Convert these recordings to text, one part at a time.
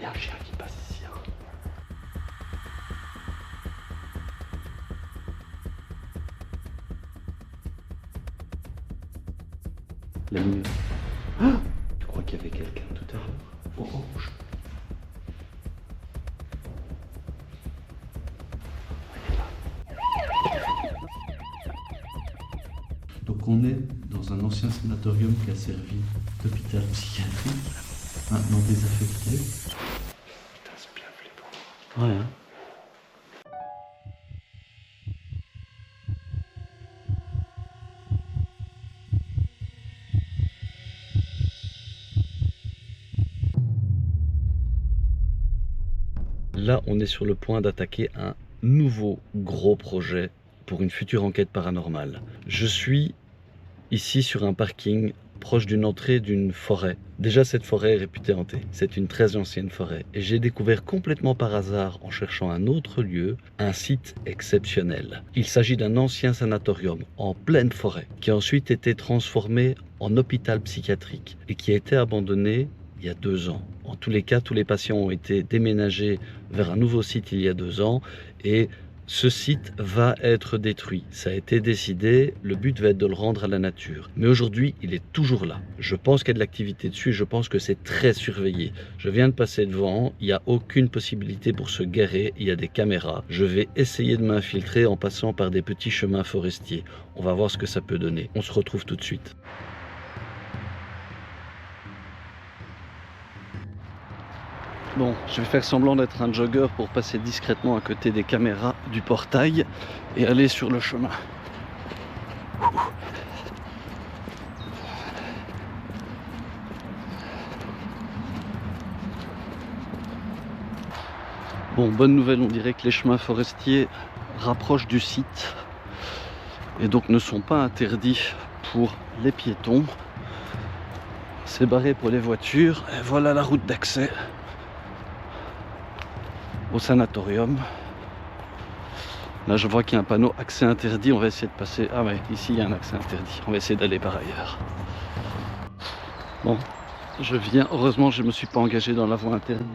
Il y a un chien qui passe ici. Hein. La lumière. Ah, je crois qu'il y avait quelqu'un tout à l'heure. Orange. Donc on est dans un ancien sanatorium qui a servi d'hôpital psychiatrique, maintenant désaffecté. Putain, c'est bien flippant. Ouais, hein. Là, on est sur le point d'attaquer un nouveau gros projet pour une future enquête paranormale. Je suis ici sur un parking proche d'une entrée d'une forêt. Déjà, cette forêt est réputée hantée. C'est une très ancienne forêt. Et j'ai découvert complètement par hasard, en cherchant un autre lieu, un site exceptionnel. Il s'agit d'un ancien sanatorium en pleine forêt, qui a ensuite été transformé en hôpital psychiatrique et qui a été abandonné il y a 2 ans. En tous les cas, tous les patients ont été déménagés vers un nouveau site il y a 2 ans et ce site va être détruit. Ça a été décidé, le but va être de le rendre à la nature. Mais aujourd'hui, il est toujours là. Je pense qu'il y a de l'activité dessus et je pense que c'est très surveillé. Je viens de passer devant, il n'y a aucune possibilité pour se garer, il y a des caméras. Je vais essayer de m'infiltrer en passant par des petits chemins forestiers. On va voir ce que ça peut donner. On se retrouve tout de suite. Bon, je vais faire semblant d'être un jogger pour passer discrètement à côté des caméras du portail et aller sur le chemin. Bon, bonne nouvelle, on dirait que les chemins forestiers rapprochent du site et donc ne sont pas interdits pour les piétons. C'est barré pour les voitures et voilà la route d'accès au sanatorium. Là je vois qu'il y a un panneau accès interdit, on va essayer de passer. Ah ouais, ici il y a un accès interdit, on va essayer d'aller par ailleurs. Bon, je viens, heureusement je ne me suis pas engagé dans la voie interdite.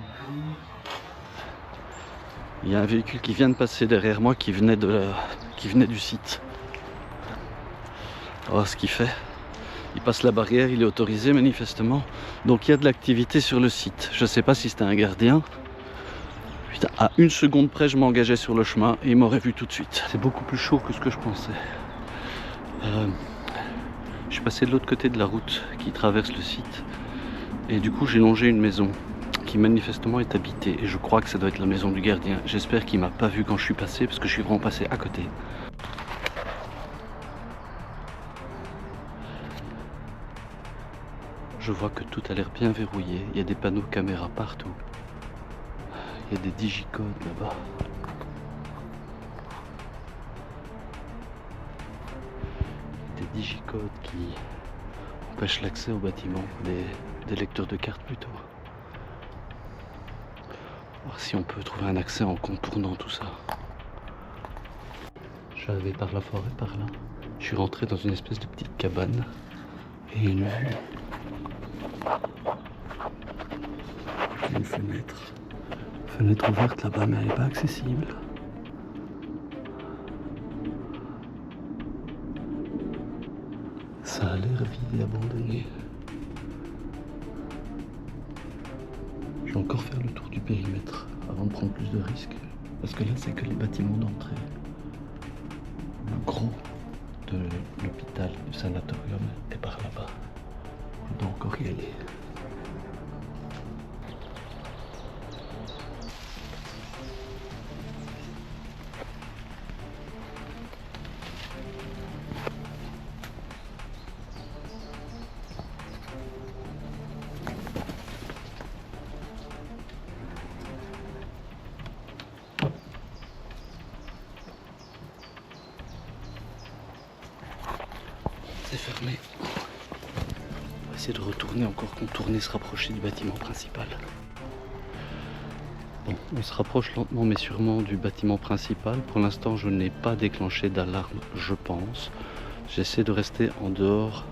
Il y a un véhicule qui vient de passer derrière moi qui venait du site. On va voir ce qu'il fait. Il passe la barrière, il est autorisé manifestement. Donc il y a de l'activité sur le site. Je ne sais pas si c'était un gardien. Putain, à 1 seconde près, je m'engageais sur le chemin et il m'aurait vu tout de suite. C'est beaucoup plus chaud que ce que je pensais. Je suis passé de l'autre côté de la route qui traverse le site. Et du coup, j'ai longé une maison qui manifestement est habitée. Et je crois que ça doit être la maison du gardien. J'espère qu'il m'a pas vu quand je suis passé parce que je suis vraiment passé à côté. Je vois que tout a l'air bien verrouillé. Il y a des panneaux caméra partout. Il y a des digicodes là-bas. Des digicodes qui empêchent l'accès au bâtiment. Des lecteurs de cartes plutôt. Voir si on peut trouver un accès en contournant tout ça. Je suis arrivé par la forêt, par là. Je suis rentré dans une espèce de petite cabane. Et une vue. Une fenêtre. Fenêtre ouverte là-bas, mais elle n'est pas accessible. Ça a l'air vide et abandonné. Je vais encore faire le tour du périmètre avant de prendre plus de risques. Parce que là, c'est que les bâtiments d'entrée. Le gros de l'hôpital, du sanatorium, est par là-bas. On doit encore y aller. C'est fermé. On va essayer de retourner, encore contourner, se rapprocher du bâtiment principal. Bon, on se rapproche lentement mais sûrement du bâtiment principal. Pour l'instant, je n'ai pas déclenché d'alarme, je pense. J'essaie de rester en dehors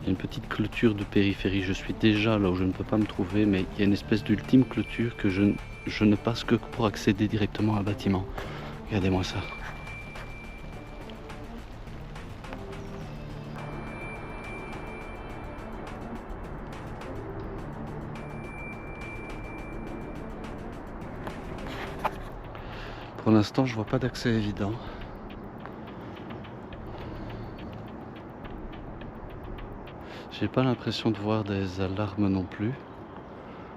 y a une petite clôture de périphérie. Je suis déjà là où je ne peux pas me trouver, mais il y a une espèce d'ultime clôture que je ne passe que pour accéder directement à un bâtiment. Regardez-moi ça. Pour l'instant, je vois pas d'accès évident. J'ai pas l'impression de voir des alarmes non plus.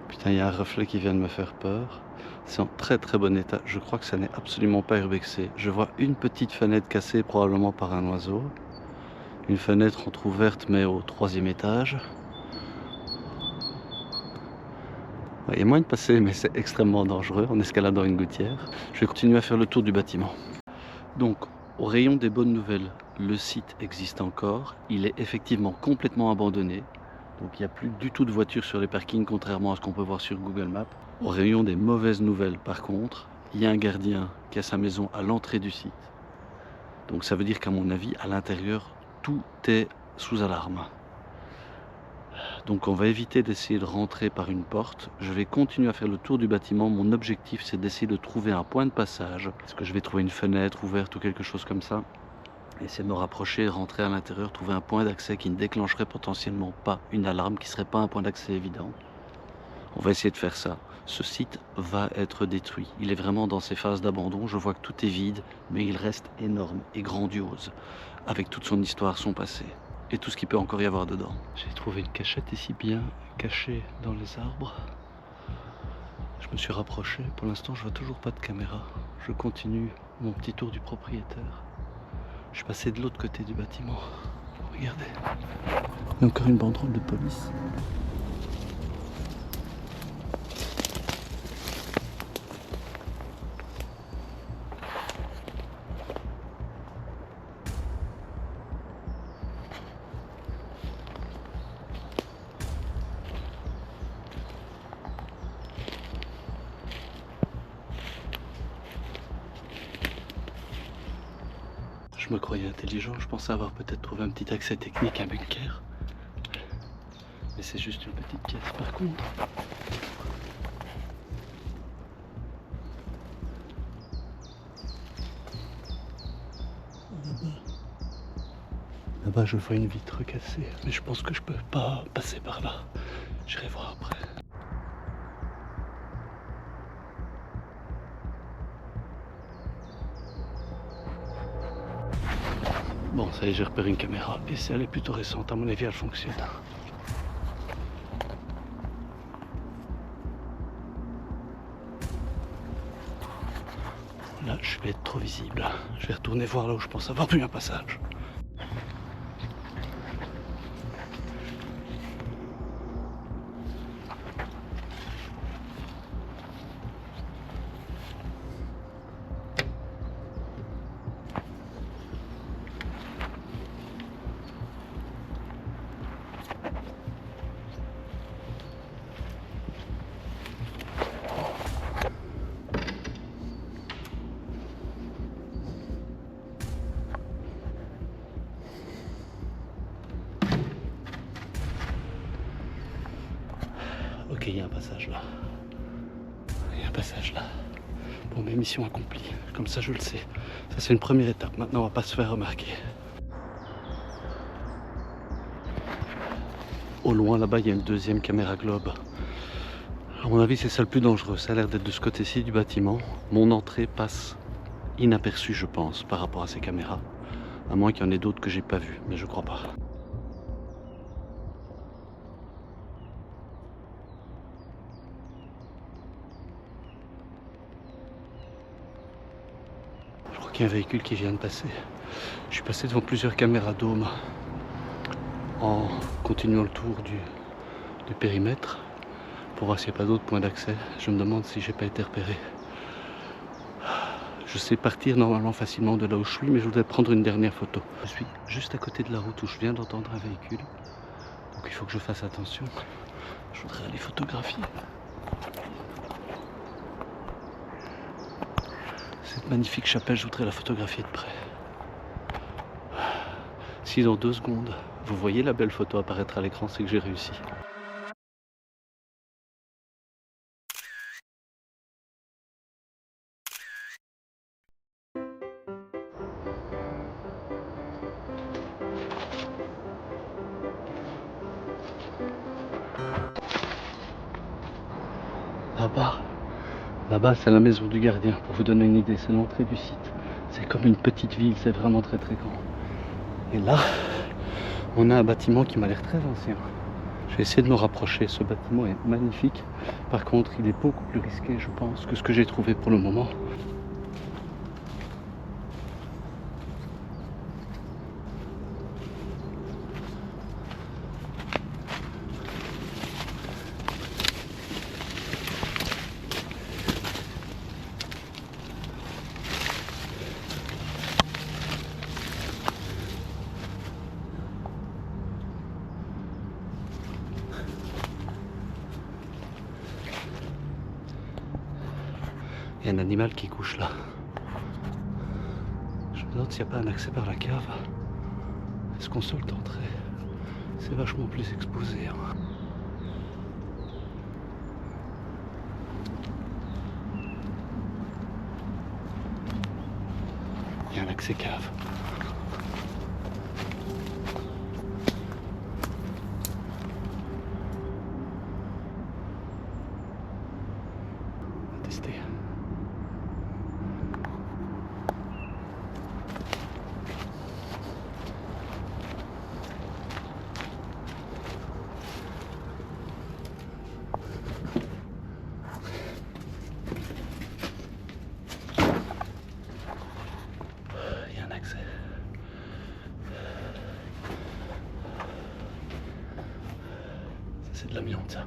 Putain, il y a un reflet qui vient de me faire peur. C'est en très très bon état. Je crois que ça n'est absolument pas urbexé. Je vois une petite fenêtre cassée, probablement par un oiseau. Une fenêtre entrouverte, mais au 3e étage. Il y a moyen de passer, mais c'est extrêmement dangereux en escaladant une gouttière. Je vais continuer à faire le tour du bâtiment. Donc, au rayon des bonnes nouvelles, le site existe encore. Il est effectivement complètement abandonné. Donc il n'y a plus du tout de voitures sur les parkings, contrairement à ce qu'on peut voir sur Google Maps. Au rayon des mauvaises nouvelles, par contre, il y a un gardien qui a sa maison à l'entrée du site. Donc ça veut dire qu'à mon avis, à l'intérieur, tout est sous alarme. Donc on va éviter d'essayer de rentrer par une porte. Je vais continuer à faire le tour du bâtiment. Mon objectif, c'est d'essayer de trouver un point de passage. Est-ce que je vais trouver une fenêtre ouverte ou quelque chose comme ça? Essayer de me rapprocher, rentrer à l'intérieur, trouver un point d'accès qui ne déclencherait potentiellement pas une alarme, qui ne serait pas un point d'accès évident. On va essayer de faire ça. Ce site va être détruit. Il est vraiment dans ses phases d'abandon. Je vois que tout est vide, mais il reste énorme et grandiose, avec toute son histoire, son passé, et tout ce qu'il peut encore y avoir dedans. J'ai trouvé une cachette ici, bien cachée dans les arbres. Je me suis rapproché. Pour l'instant, je vois toujours pas de caméra. Je continue mon petit tour du propriétaire. Je suis passé de l'autre côté du bâtiment. Regardez. Il y a encore une banderole de police. Je me croyais intelligent, je pensais avoir peut-être trouvé un petit accès technique à un bunker. Mais c'est juste une petite pièce par contre. Là-bas je vois une vitre cassée, mais je pense que je peux pas passer par là. J'irai voir après. Bon, ça y est, j'ai repéré une caméra et si elle est plutôt récente, à mon avis elle fonctionne. Là, je vais être trop visible. Je vais retourner voir là où je pense avoir vu un passage. Ok, il y a un passage là. Il y a un passage là. Bon, mais mission accomplie. Comme ça, je le sais. Ça, c'est une première étape. Maintenant, on va pas se faire remarquer. Au loin, là-bas, il y a une deuxième caméra globe. À mon avis, c'est ça le plus dangereux. Ça a l'air d'être de ce côté-ci du bâtiment. Mon entrée passe inaperçue, je pense, par rapport à ces caméras. À moins qu'il y en ait d'autres que j'ai pas vues, mais je crois pas. Je crois qu'il y a un véhicule qui vient de passer. Je suis passé devant plusieurs caméras dômes en continuant le tour du périmètre pour voir s'il n'y a pas d'autres points d'accès. Je me demande si j'ai pas été repéré. Je sais partir normalement facilement de là où je suis, mais je voudrais prendre une dernière photo. Je suis juste à côté de la route où je viens d'entendre un véhicule, donc il faut que je fasse attention. Je voudrais aller photographier cette magnifique chapelle, je voudrais la photographier de près. Si dans 2 secondes, vous voyez la belle photo apparaître à l'écran, c'est que j'ai réussi. Là-bas, c'est la maison du gardien, pour vous donner une idée, c'est l'entrée du site. C'est comme une petite ville, c'est vraiment très très grand. Et là, on a un bâtiment qui m'a l'air très ancien. Je vais essayer de me rapprocher, ce bâtiment est magnifique. Par contre, il est beaucoup plus risqué, je pense, que ce que j'ai trouvé pour le moment. Il y a un animal qui couche là. Je me demande s'il n'y a pas un accès par la cave. Est-ce qu'on se le tenterait? C'est vachement plus exposé. Hein. Il y a un accès cave. On va tester. C'est de l'amiante ça.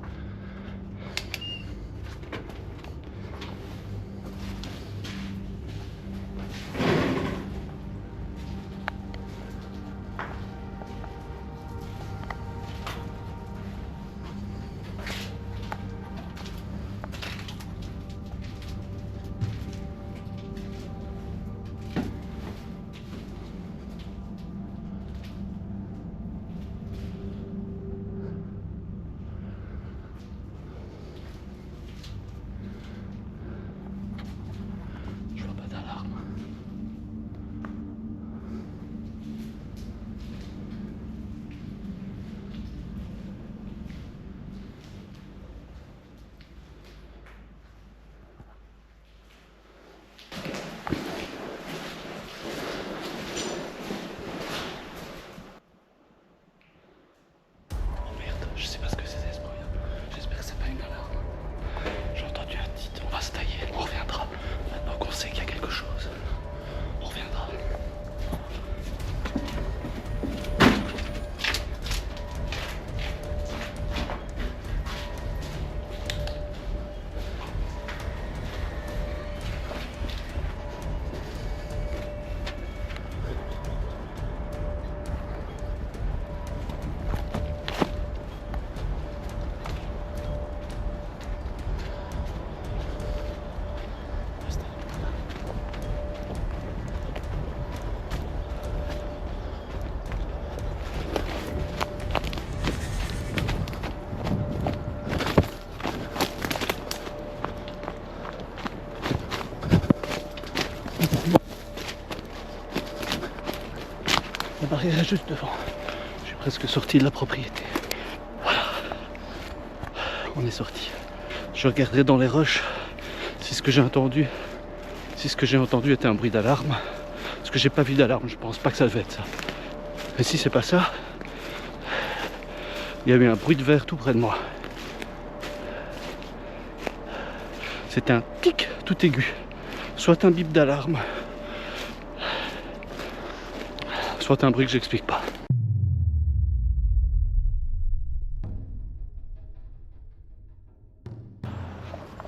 La barrière est juste devant. Je suis presque sorti de la propriété. Voilà. On est sorti. Je regarderai dans les rushs si ce que j'ai entendu était un bruit d'alarme. Parce que j'ai pas vu d'alarme, je pense pas que ça devait être ça. Mais si c'est pas ça, il y a eu un bruit de verre tout près de moi. C'était un tic tout aigu. Soit un bip d'alarme, soit un bruit que j'explique pas.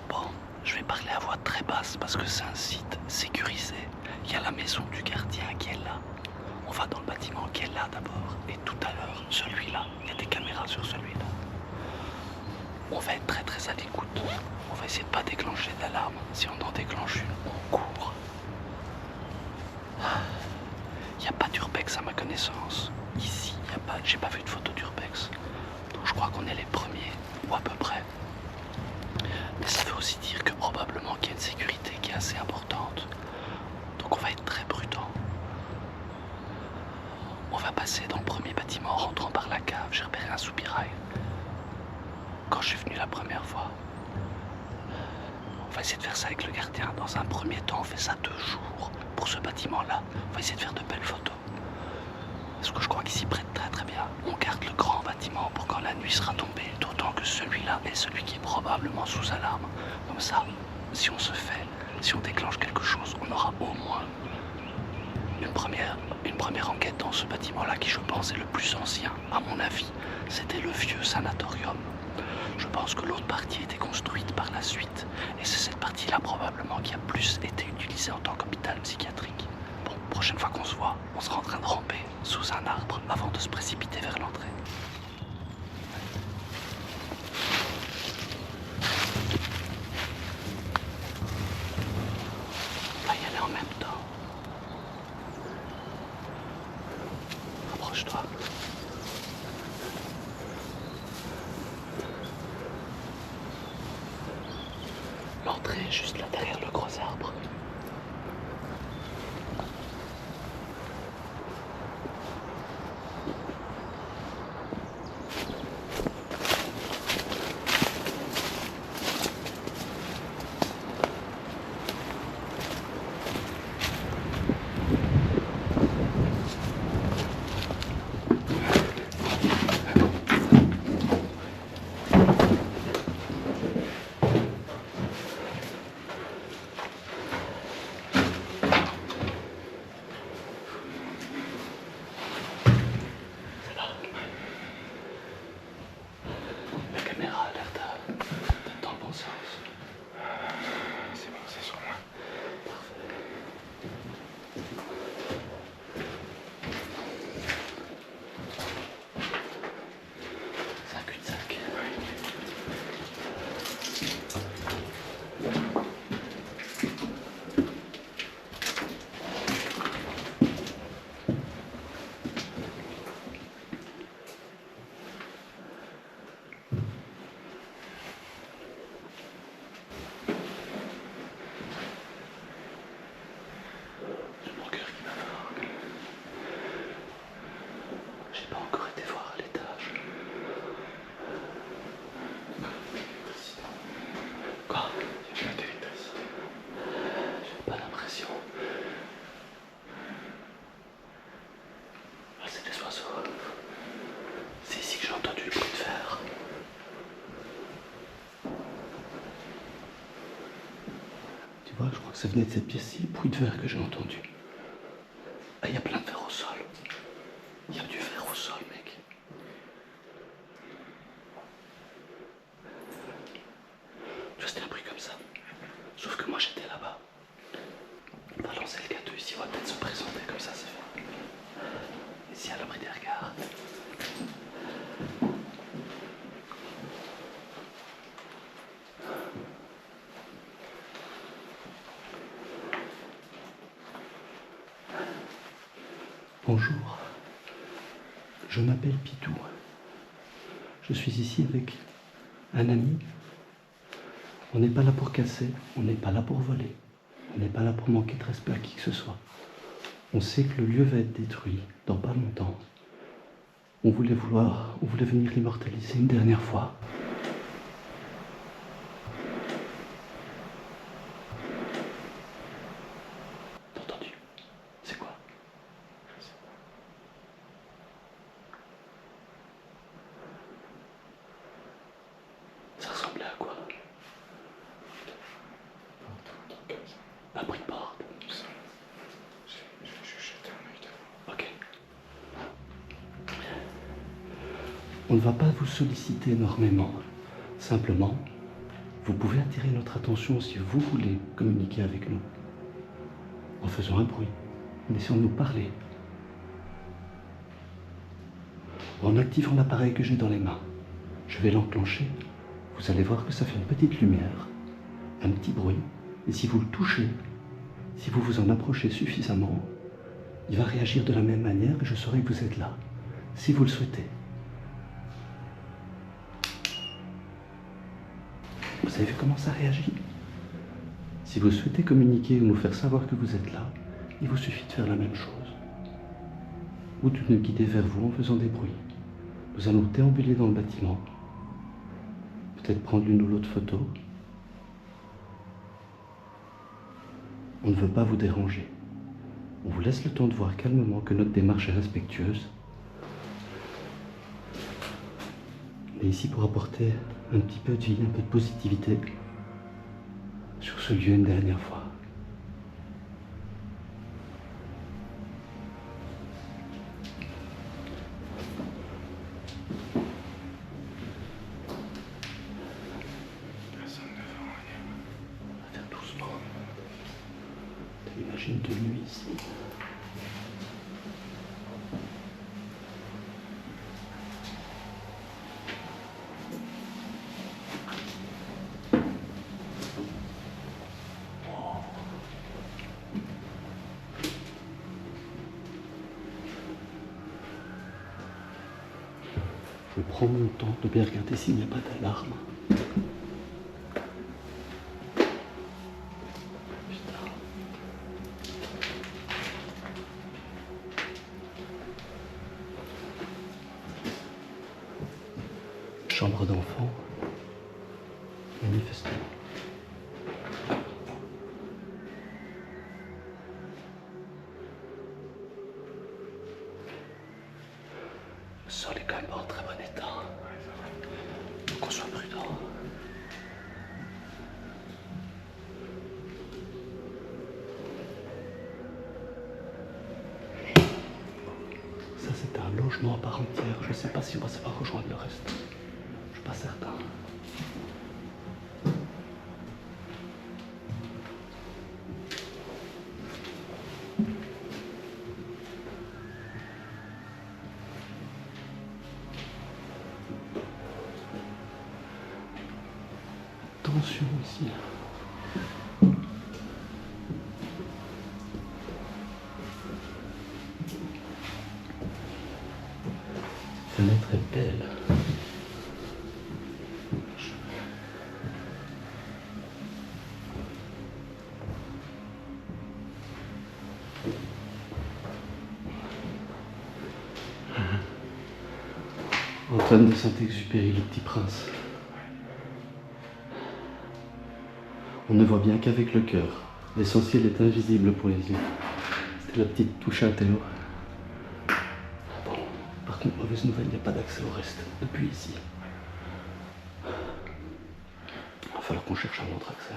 Bon, je vais parler à voix très basse parce que c'est un site sécurisé. Il y a la maison du gardien qui est là. On va dans le bâtiment qui est là d'abord. Et tout à l'heure, celui-là, il y a des caméras sur celui-là. On va être très très à l'écoute. On va essayer de pas déclencher d'alarme. Si on en déclenche une, on court. Il n'y a pas d'urbex à ma connaissance. Ici, j'ai pas vu de photo d'urbex. Donc je crois qu'on est les premiers, ou à peu près. Mais ça veut aussi dire que probablement qu'il y a une sécurité qui est assez importante. Donc on va être très prudent. On va passer dans le premier bâtiment en rentrant par la cave. J'ai repéré un soupirail quand je suis venu la première fois. On va essayer de faire ça avec le gardien. Dans un premier temps, on fait ça 2 jours pour ce bâtiment-là. On va essayer de faire de belles photos. Parce que je crois qu'il s'y prête très très bien. On garde le grand bâtiment pour quand la nuit sera tombée. D'autant que celui-là est celui qui est probablement sous alarme. Comme ça, si on déclenche quelque chose, on aura au moins une première enquête dans ce bâtiment-là qui, je pense, est le plus ancien. À mon avis, c'était le vieux sanatorium. Je pense que l'autre partie a été construite par la suite. Et c'est cette partie-là probablement qui a plus été utilisée en tant qu'hôpital psychiatrique. Bon, prochaine fois qu'on se voit, on sera en train de ramper sous un arbre avant de se précipiter vers l'entrée. On va y aller en même temps. Rapproche-toi. L'entrée est juste là derrière le gros arbre. Je crois que ça venait de cette pièce-ci, le bruit de verre que j'ai entendu. Ah, il y a plein de verre au sol. Il y a du verre au sol, mec. Tu vois, c'était un bruit comme ça. Sauf que moi, j'étais là-bas. On va lancer le gâteau ici, on va peut-être se présenter comme ça, c'est fait. Ici, à l'abri des regards. Bonjour, je m'appelle Pitou. Je suis ici avec un ami. On n'est pas là pour casser, on n'est pas là pour voler, on n'est pas là pour manquer de respect à qui que ce soit. On sait que le lieu va être détruit dans pas longtemps. On voulait venir l'immortaliser une dernière fois. T'as entendu? C'est quoi? Ça ressemblait à quoi? Un bruit de porte. Je jetais un œil devant. Ok. On ne va pas vous solliciter énormément. Simplement, vous pouvez attirer notre attention si vous voulez communiquer avec nous. En faisant un bruit, en essayant de nous parler. Ou en activant l'appareil que j'ai dans les mains. Je vais l'enclencher. Vous allez voir que ça fait une petite lumière, un petit bruit. Et si vous le touchez, si vous vous en approchez suffisamment, il va réagir de la même manière et je saurai que vous êtes là, si vous le souhaitez. Vous avez vu comment ça réagit? Si vous souhaitez communiquer ou nous faire savoir que vous êtes là, il vous suffit de faire la même chose. Ou de nous guider vers vous en faisant des bruits. Nous allons déambuler dans le bâtiment. Peut-être prendre l'une ou l'autre photo. On ne veut pas vous déranger. On vous laisse le temps de voir calmement que notre démarche est respectueuse. On est ici pour apporter un petit peu de vie, un peu de positivité sur ce lieu une dernière fois. On va faire doucement. Imagine de nuit ici. Je prends mon temps de bien regarder s'il n'y a pas d'alarme. Chambre d'enfant, manifestement. Le sol est quand même pas en très bon état. Faut qu'on soit prudent. Ça c'est un logement à part entière. Je ne sais pas si on va savoir rejoindre le reste. Je suis pas certain. Attention ici. Cette fenêtre est belle. Antoine de Saint-Exupéry, le Petit Prince. On ne voit bien qu'avec le cœur. L'essentiel est invisible pour les yeux. C'était la petite touche à Théo. Bon, par contre, mauvaise nouvelle, il n'y a pas d'accès au reste depuis ici. Il va falloir qu'on cherche un autre accès.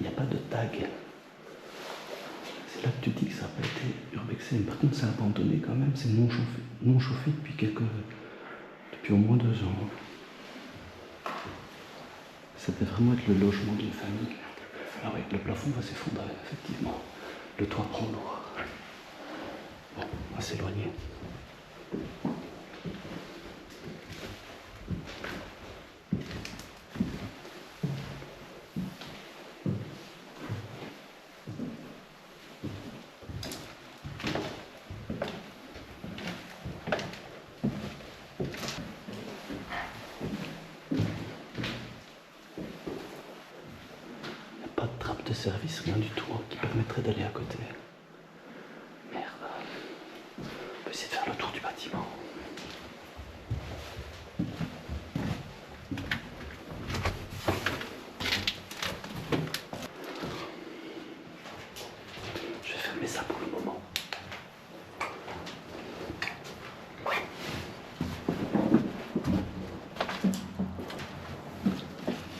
Il n'y a pas de tag. C'est là que tu dis que ça n'a pas été urbexé. Par contre, c'est abandonné quand même. C'est non chauffé depuis au moins 2 ans. Ça peut vraiment être le logement d'une famille. Ah oui, le plafond va s'effondrer, effectivement. Le toit prend l'eau. Bon, on va s'éloigner. De service, rien du tout, qui permettrait d'aller à côté. Merde. On peut essayer de faire le tour du bâtiment. Je vais fermer ça pour le moment.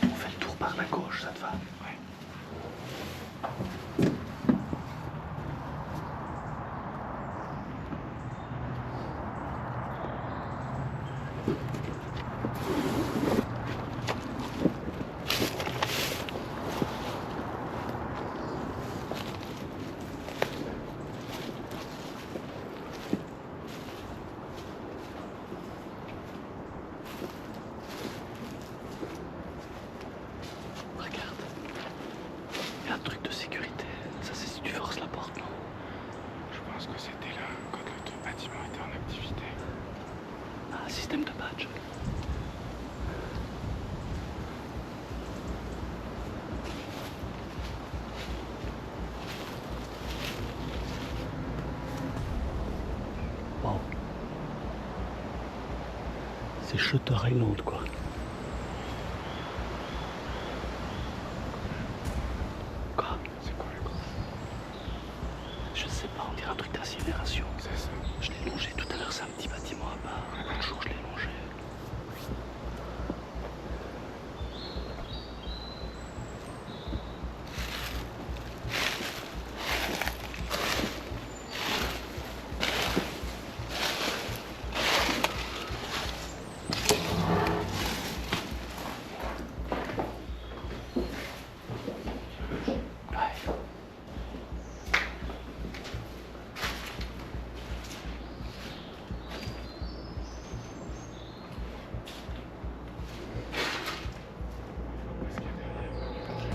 On fait le tour par la gauche, ça te va? Ouais. Shutter Island quoi. Quoi? C'est quoi le gros? Je sais pas, on dirait un truc d'incinération. C'est ça. Je l'ai longé tout à l'heure, c'est un petit bâtiment à part. Un jour je l'ai longé.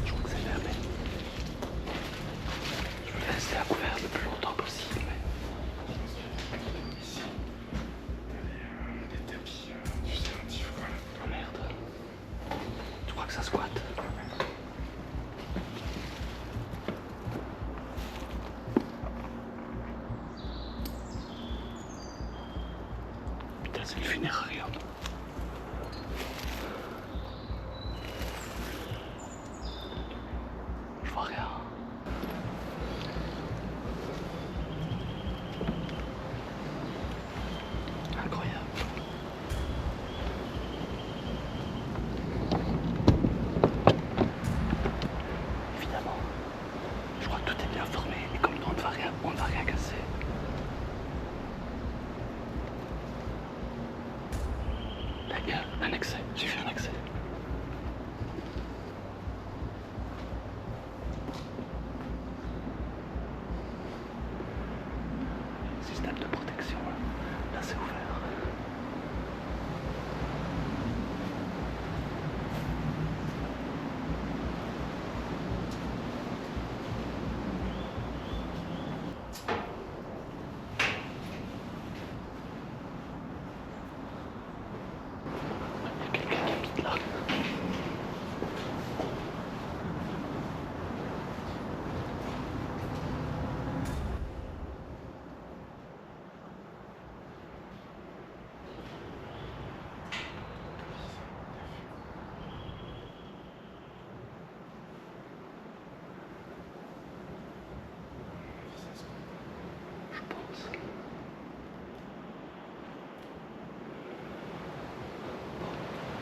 Je crois que c'est fermé. Je veux rester à couvert le plus longtemps possible. Ici, il y a des tapis, tu sais, antifs quoi là. Oh merde. Tu crois que ça squatte? Putain, c'est le funérarium. Je vois rien. Incroyable. Évidemment, je crois que tout est bien formé et comme on ne va rien casser. Là, il y a un accès, j'ai vu un accès. Système de protection, là c'est ouvert. Il y a quelqu'un qui habite là. Je pense.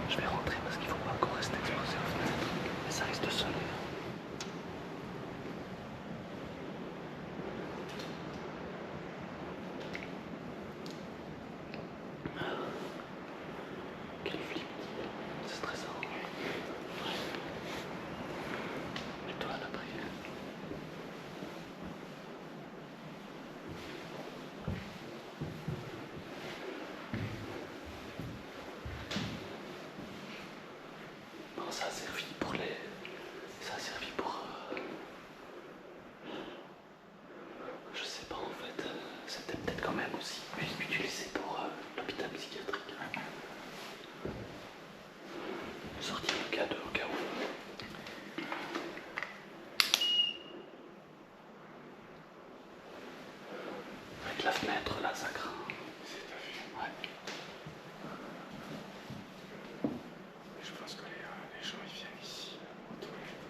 Je vais rentrer parce qu'il faut pas encore rester exposé aux fenêtres. Mais ça risque de sonner. Quel flip. C'est stressant. Mets-toi à l'abri. Non, ça a servi pour les... Ça a servi pour... Je sais pas en fait. C'était peut-être quand même aussi utilisé pour l'hôpital psychiatrique. Sortir le cas au cas où. Avec la fenêtre là, ça craint. Ouais. Je pense que les gens ils viennent ici aux toilettes.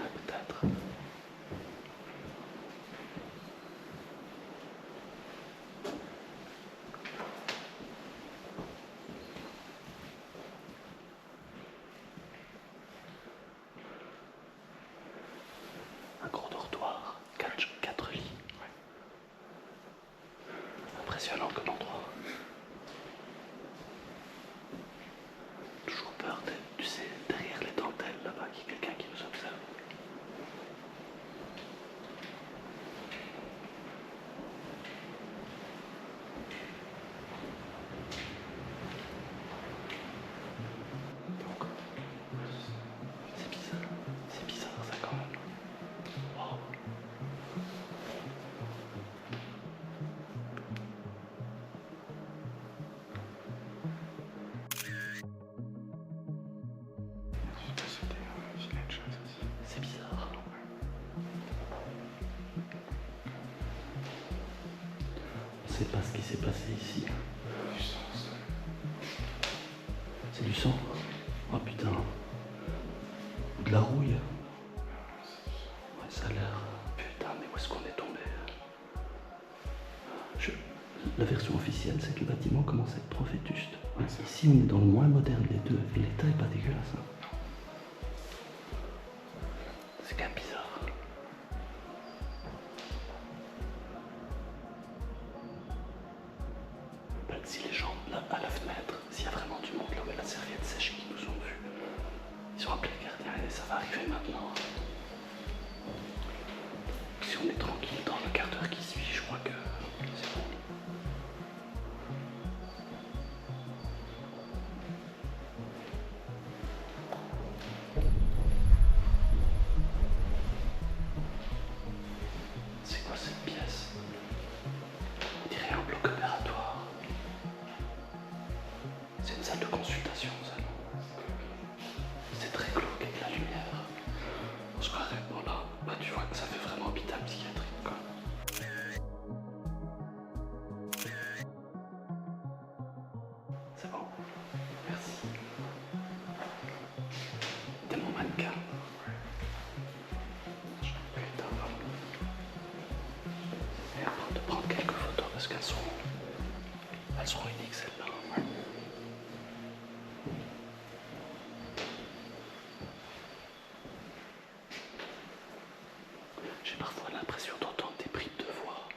Ah, peut-être. Un gros dortoir, 4 lits. Impressionnant comme endroit. Toujours peur d'être, tu sais, derrière les dentelles là-bas, qu'il y ait quelqu'un qui nous observe. C'est bizarre ça quand même. Wow. C'était une vilaine chose aussi. C'est bizarre. On sait pas ce qui s'est passé ici. Du sens. sang. Oh putain. De la rouille. Ouais, ça a l'air. Putain, mais où est-ce qu'on est tombé? La version officielle, c'est que le bâtiment commence à être trop vétuste. Ouais, ici, on est dans le moins moderne des deux. Et l'état est pas dégueulasse. Hein. C'est quand même bizarre. Si les gens là à la fenêtre, s'il y a vraiment du monde là où il y a la serviette sèche qui nous ont vus, ils ont appelé le gardien et ça va arriver maintenant. Si on est tranquille dans le quart d'heure qui suit, je crois que c'est bon. C'est quoi cette pièce? On dirait un bloc opératoire. C'est une salle de consultation, ça. C'est très glauque avec la lumière. On se croirait, voilà, bah tu vois que ça fait vraiment hôpital psychiatrique, quoi. C'est bon, merci. T'es mon mannequin. Putain, et avant de prendre quelques photos parce qu'elles seront uniques celles-là. J'ai parfois l'impression d'entendre des bribes de voix.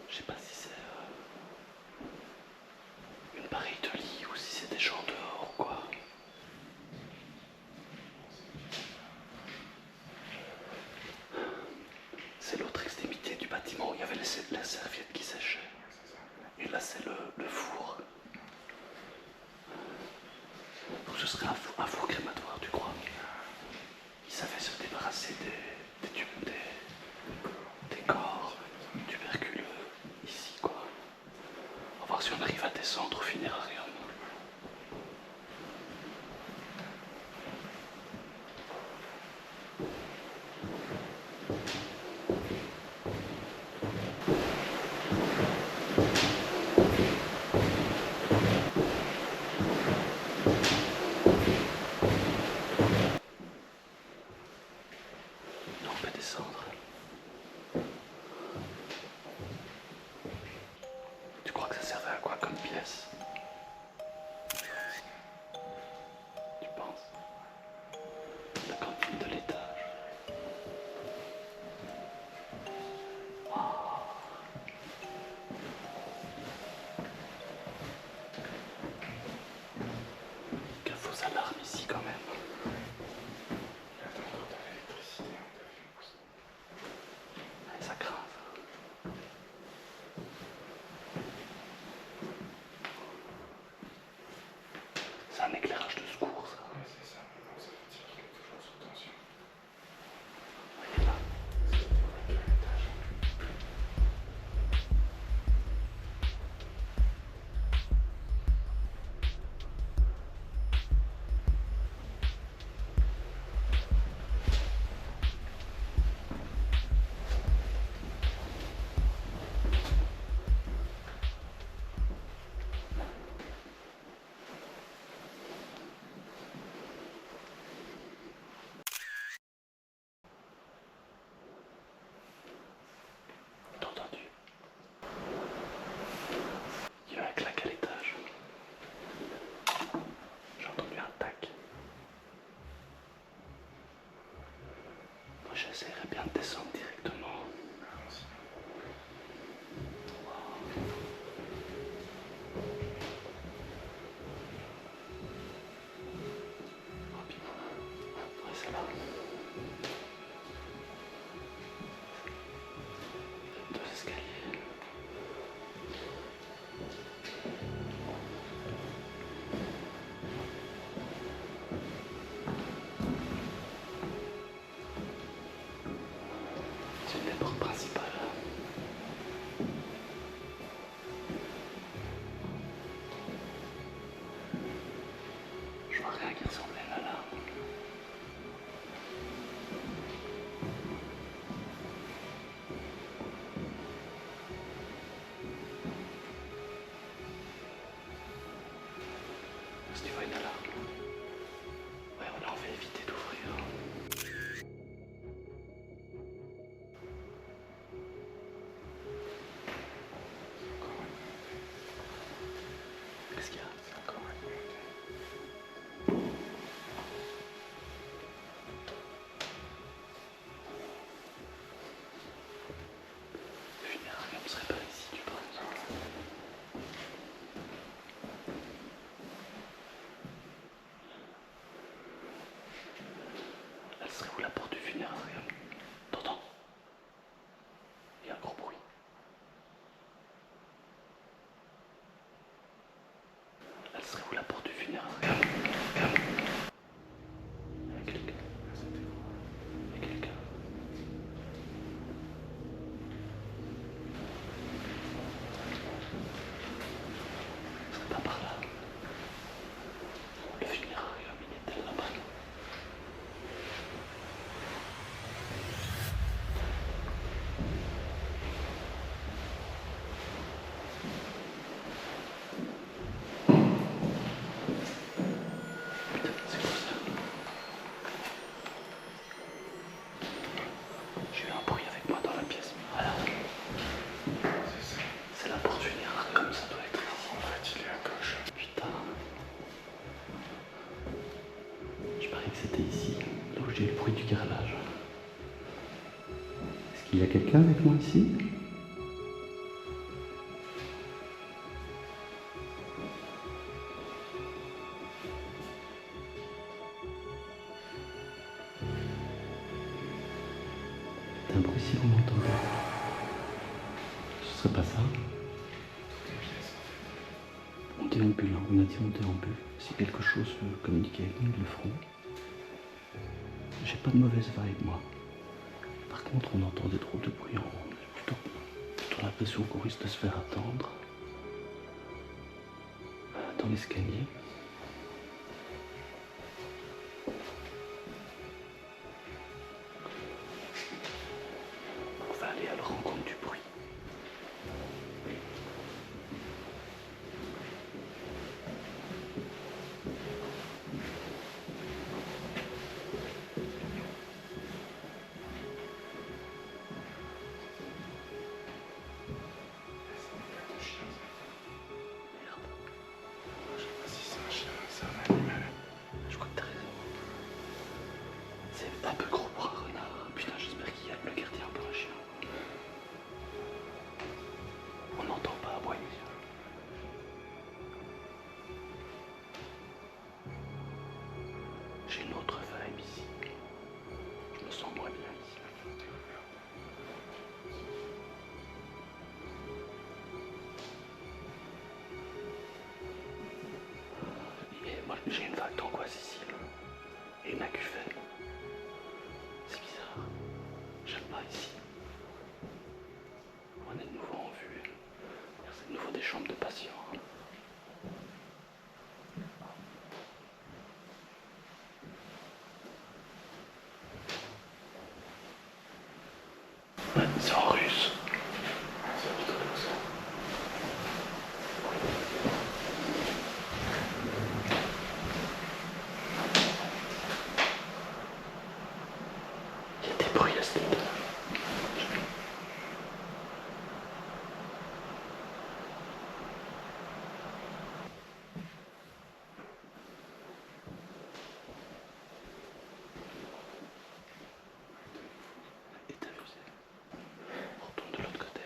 Je sais pas si c'est une pareille de lit ou si c'est des gens dehors ou quoi. C'est l'autre extrémité du bâtiment où il y avait la serviette qui séchait. Et là c'est le four. Donc ce serait un four crématoire, tu crois? Ils savaient se débarrasser des corps tuberculeux ici, quoi. On va voir si on arrive à descendre au funérarium. On peut descendre. Tu crois que ça servait à quoi comme pièce? Tu penses? La cantine de l'étage. Wow. Quelle fausse alarme ici quand même. Ouais, ça craint. C'est un éclairage de secours, ça. Ouais, c'est ça. Non, ça veut dire qu'il est toujours sous tension. Voyez là. T'as entendu? Il y a eu un claque à l'étage. J'ai entendu un tac. Moi j'essaierais bien de descendre directement. Ouais, c'est là. Deux escaliers. C'est une des portes principales. Je vois rien qui ressemble à une alarme. serait où la porte du funéraire? Regarde. T'entends? Il y a un gros bruit. Elle serait où la porte du funéraire? Regarde. Regarde. Il y a quelqu'un. Il y a quelqu'un. Ce serait pas par là. Le funérarium, il était là-bas. Putain, c'est quoi ça? J'ai eu un bruit avec moi dans la pièce. Voilà. C'est ça. C'est la porte funéraire, comme ça doit être ici. En fait, il est à gauche. Putain. Je parie que c'était ici, là où j'ai eu le bruit du carrelage. Est-ce qu'il y a quelqu'un avec moi ici? C'est un bruit si vous m'entendez. Ce serait pas ça? On déambule, hein. On a dit on déambule. Si quelque chose veut communiquer avec nous, ils le feront. J'ai pas de mauvaise vibe, moi. Par contre, on entend des drôles de bruit en haut. J'ai plutôt l'impression qu'on risque de se faire attendre dans l'escalier. On va aller à la rencontre du bruit. Je sais pas si c'est un chien, c'est un animal. Je crois que t'as raison. C'est un peu gros pour un renard. Putain, j'espère qu'il y a le gardien pour un chien. On n'entend pas aboyer. J'ai une autre vibe ici. Je me sens moins bien ici. Et moi, j'ai une vague d'angoisse ici. Et une acouphène. C'est bizarre. J'aime pas ici. On est de nouveau en vue. C'est de nouveau des chambres de patients. Ouais, c'est en russe. C'est plutôt comme ça. Il y a des bruits à cette étage. Et t'as vu, on retourne de l'autre côté.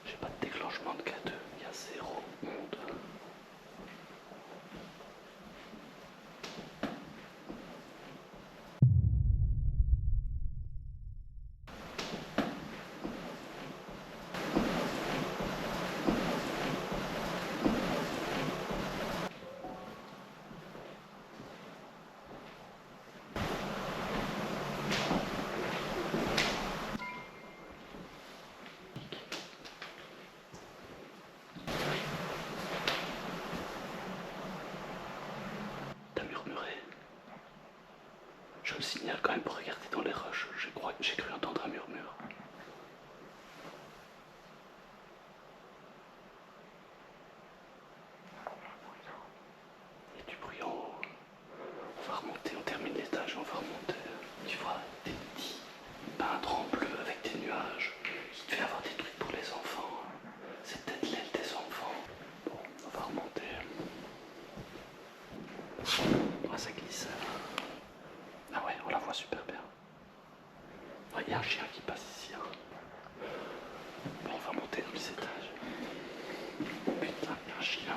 J'ai pas de déclenchement de K2, il y a 0 onde. T'as murmuré. Je le signale quand même pour regarder dans les roches. J'ai cru entendre un murmure. Il y a du bruit en haut. On va remonter, on termine l'étage, on va remonter. Tu vois, des petits peintres en bleu avec des nuages. Il devait y avoir des trucs pour les enfants. C'est peut-être l'aile des enfants. Bon, on va remonter. Ah, ça glisse. Ah ouais, on la voit super bien. Ouais, il y a un chien qui passe ici. Hein. Bon, on va monter dans les étages. Putain, il y a un chien.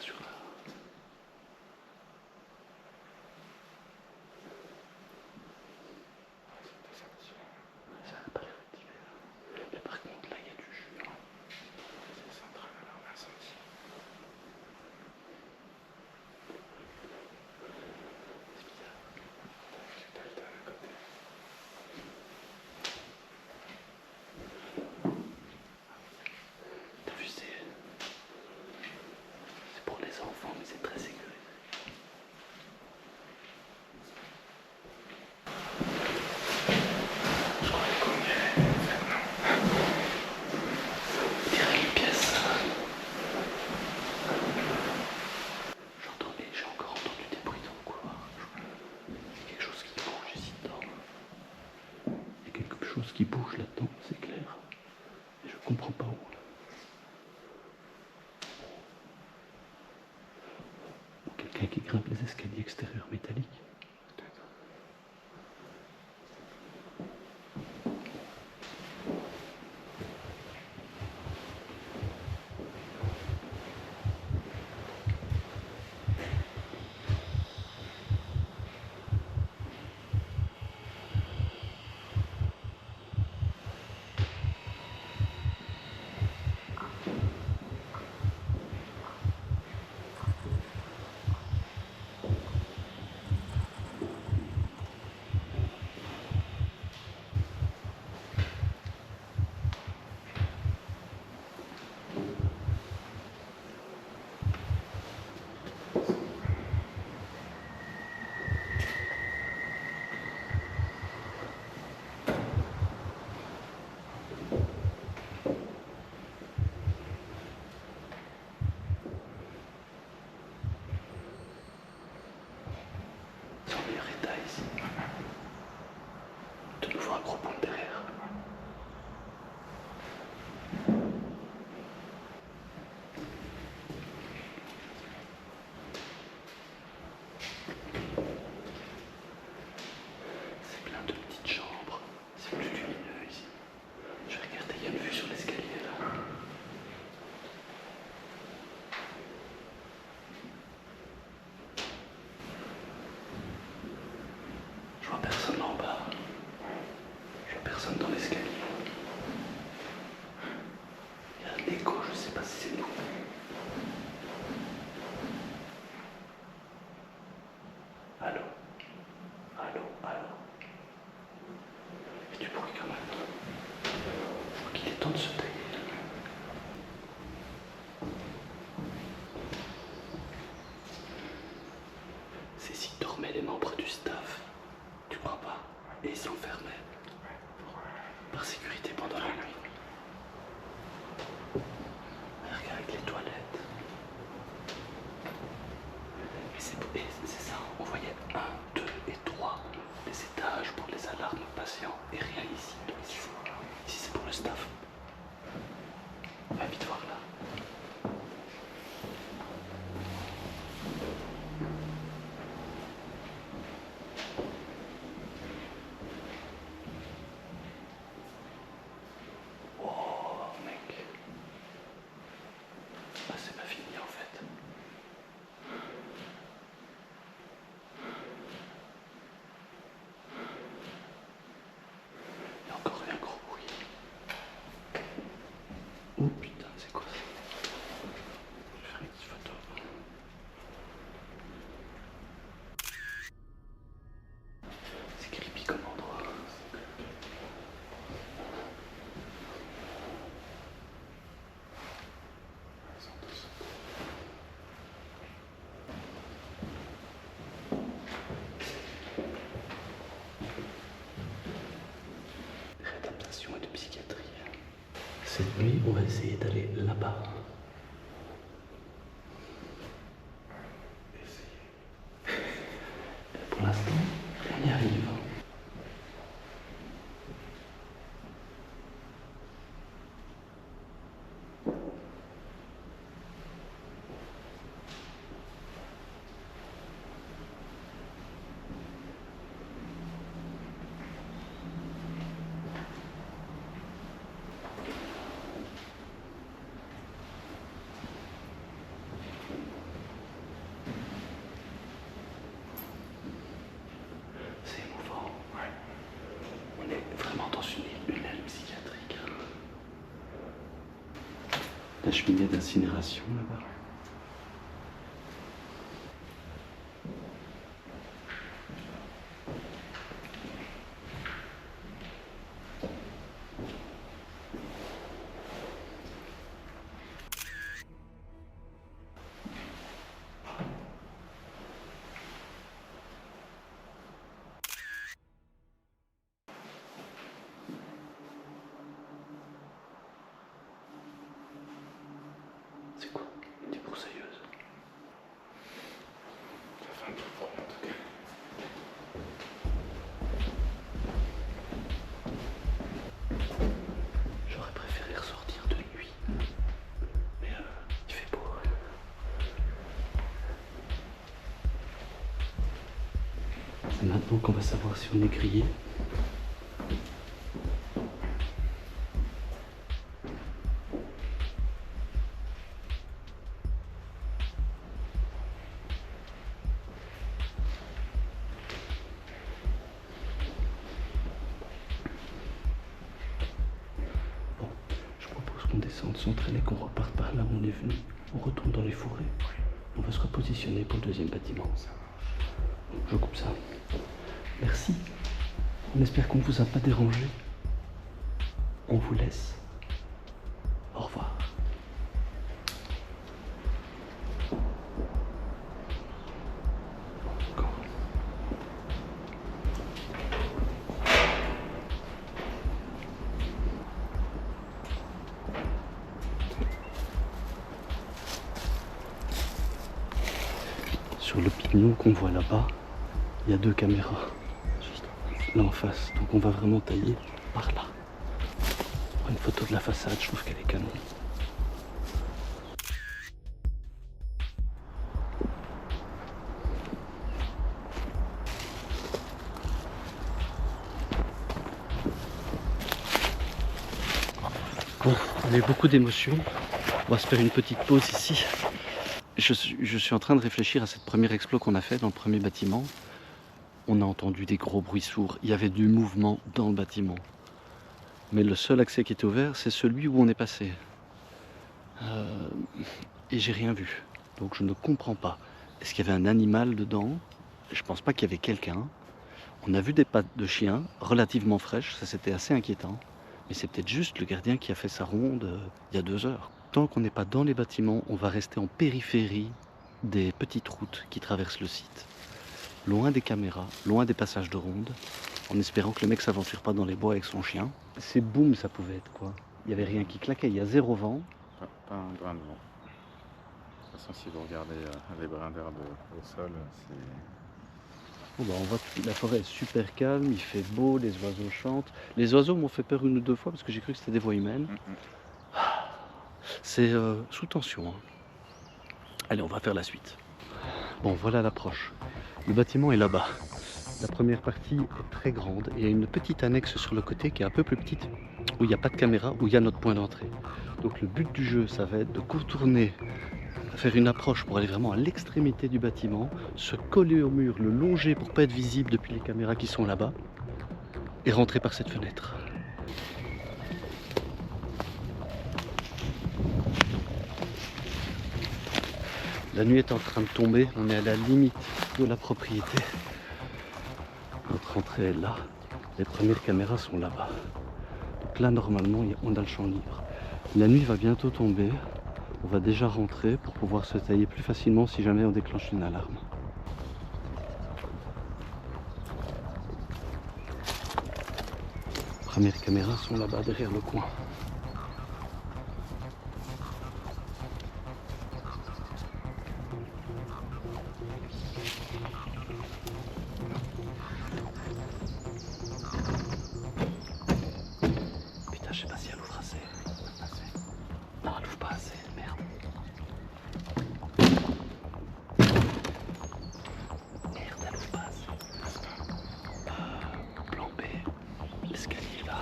sur la... Ça n'a pas l'air activé là. Mais par contre là il y a du jus. Hein. C'est central alarme incendie. C'est bizarre. Avec le delta à côté. T'as vu, c'est pour les enfants, mais c'est très sécurisé. Je croyais qu'on y allait. En fait, non. On dirait une pièce. J'entends, et j'ai encore entendu des bruits dans le couloir. Il y a quelque chose qui bouge ici dedans. Il y a quelque chose qui bouge là-dedans, c'est clair. Et je comprends pas où. Quelqu'un qui grimpe les escaliers extérieurs métalliques. Peut-être. C'est en meilleur état ici. De nouveau un gros pont derrière. C'est plein de petites chambres. C'est plus lumineux ici. Je vais regarder, il y a une vue sur l'escalier là. Je vois personne en bas. Je vois personne dans l'escalier. Il y a un écho, je sais pas si c'est nous. Allô? Allô? Allô? Il y a du bruit quand même. Je crois qu'il est temps de se tailler. C'est ici que dormaient les membres du staff. Tu crois pas? Et ils s'enfermaient. Par sécurité pendant la nuit. Regarde avec les toilettes. Et c'est ça, on voyait 1, 2 et 3 les étages pour les alarmes patients et rien ici. Donc ici c'est pour le staff. Va vite voir là. Oh mec. Ah, c'est pas fini en fait. Il y a encore eu un gros bruit. Oh putain, c'est quoi ça? Je vais faire une petite photo. C'est creepy comme endroit. Réadaptation et de psychiatrie. Cette nuit, on va essayer d'aller là-bas. Pour l'instant, on y arrive. cheminée d'incinération là-bas. C'est quoi? Des broussailleuses. Ça fait un peu froid en tout cas. J'aurais préféré ressortir de nuit. Mais il fait beau. C'est maintenant qu'on va savoir si on est grillé. On descende sans traîner, qu'on reparte par là où on est venu. On retourne dans les forêts. On va se repositionner pour le deuxième bâtiment. Je coupe ça. Merci. On espère qu'on ne vous a pas dérangé. On vous laisse. Au revoir. Sur le pignon qu'on voit là-bas, il y a 2 caméras, juste là en face. Donc on va vraiment tailler par là. Une photo de la façade, je trouve qu'elle est canon. Bon, on a eu beaucoup d'émotions. On va se faire une petite pause ici. Je suis en train de réfléchir à cette première explo qu'on a fait dans le premier bâtiment. On a entendu des gros bruits sourds. Il y avait du mouvement dans le bâtiment. Mais le seul accès qui était ouvert, c'est celui où on est passé. Et j'ai rien vu. Donc je ne comprends pas. Est-ce qu'il y avait un animal dedans? Je pense pas qu'il y avait quelqu'un. On a vu des pattes de chien relativement fraîches. Ça, c'était assez inquiétant. Mais c'est peut-être juste le gardien qui a fait sa ronde il y a 2 heures. Tant qu'on n'est pas dans les bâtiments, on va rester en périphérie des petites routes qui traversent le site. Loin des caméras, loin des passages de ronde, en espérant que le mec s'aventure pas dans les bois avec son chien. C'est boum, ça pouvait être quoi. Il n'y avait rien qui claquait, il y a 0 vent. Pas un grain de vent. De toute façon, si vous regardez les brins d'herbe au sol, c'est... Bon bah on voit que la forêt est super calme, il fait beau, les oiseaux chantent. Les oiseaux m'ont fait peur 1 ou 2 fois parce que j'ai cru que c'était des voix humaines. C'est sous tension. Hein. Allez, on va faire la suite. Bon, voilà l'approche. Le bâtiment est là-bas. La première partie est très grande et il y a une petite annexe sur le côté qui est un peu plus petite, où il n'y a pas de caméra, où il y a notre point d'entrée. Donc le but du jeu, ça va être de contourner, faire une approche pour aller vraiment à l'extrémité du bâtiment, se coller au mur, le longer pour pas être visible depuis les caméras qui sont là-bas, et rentrer par cette fenêtre. La nuit est en train de tomber, on est à la limite de la propriété. Notre entrée est là, les premières caméras sont là-bas. Donc là, normalement, on a le champ libre. La nuit va bientôt tomber, on va déjà rentrer pour pouvoir se tailler plus facilement si jamais on déclenche une alarme. Les premières caméras sont là-bas, derrière le coin. Je sais pas si elle ouvre assez. Non, elle ouvre pas assez, merde. Merde, elle ouvre pas assez. Plan B, l'escalier là.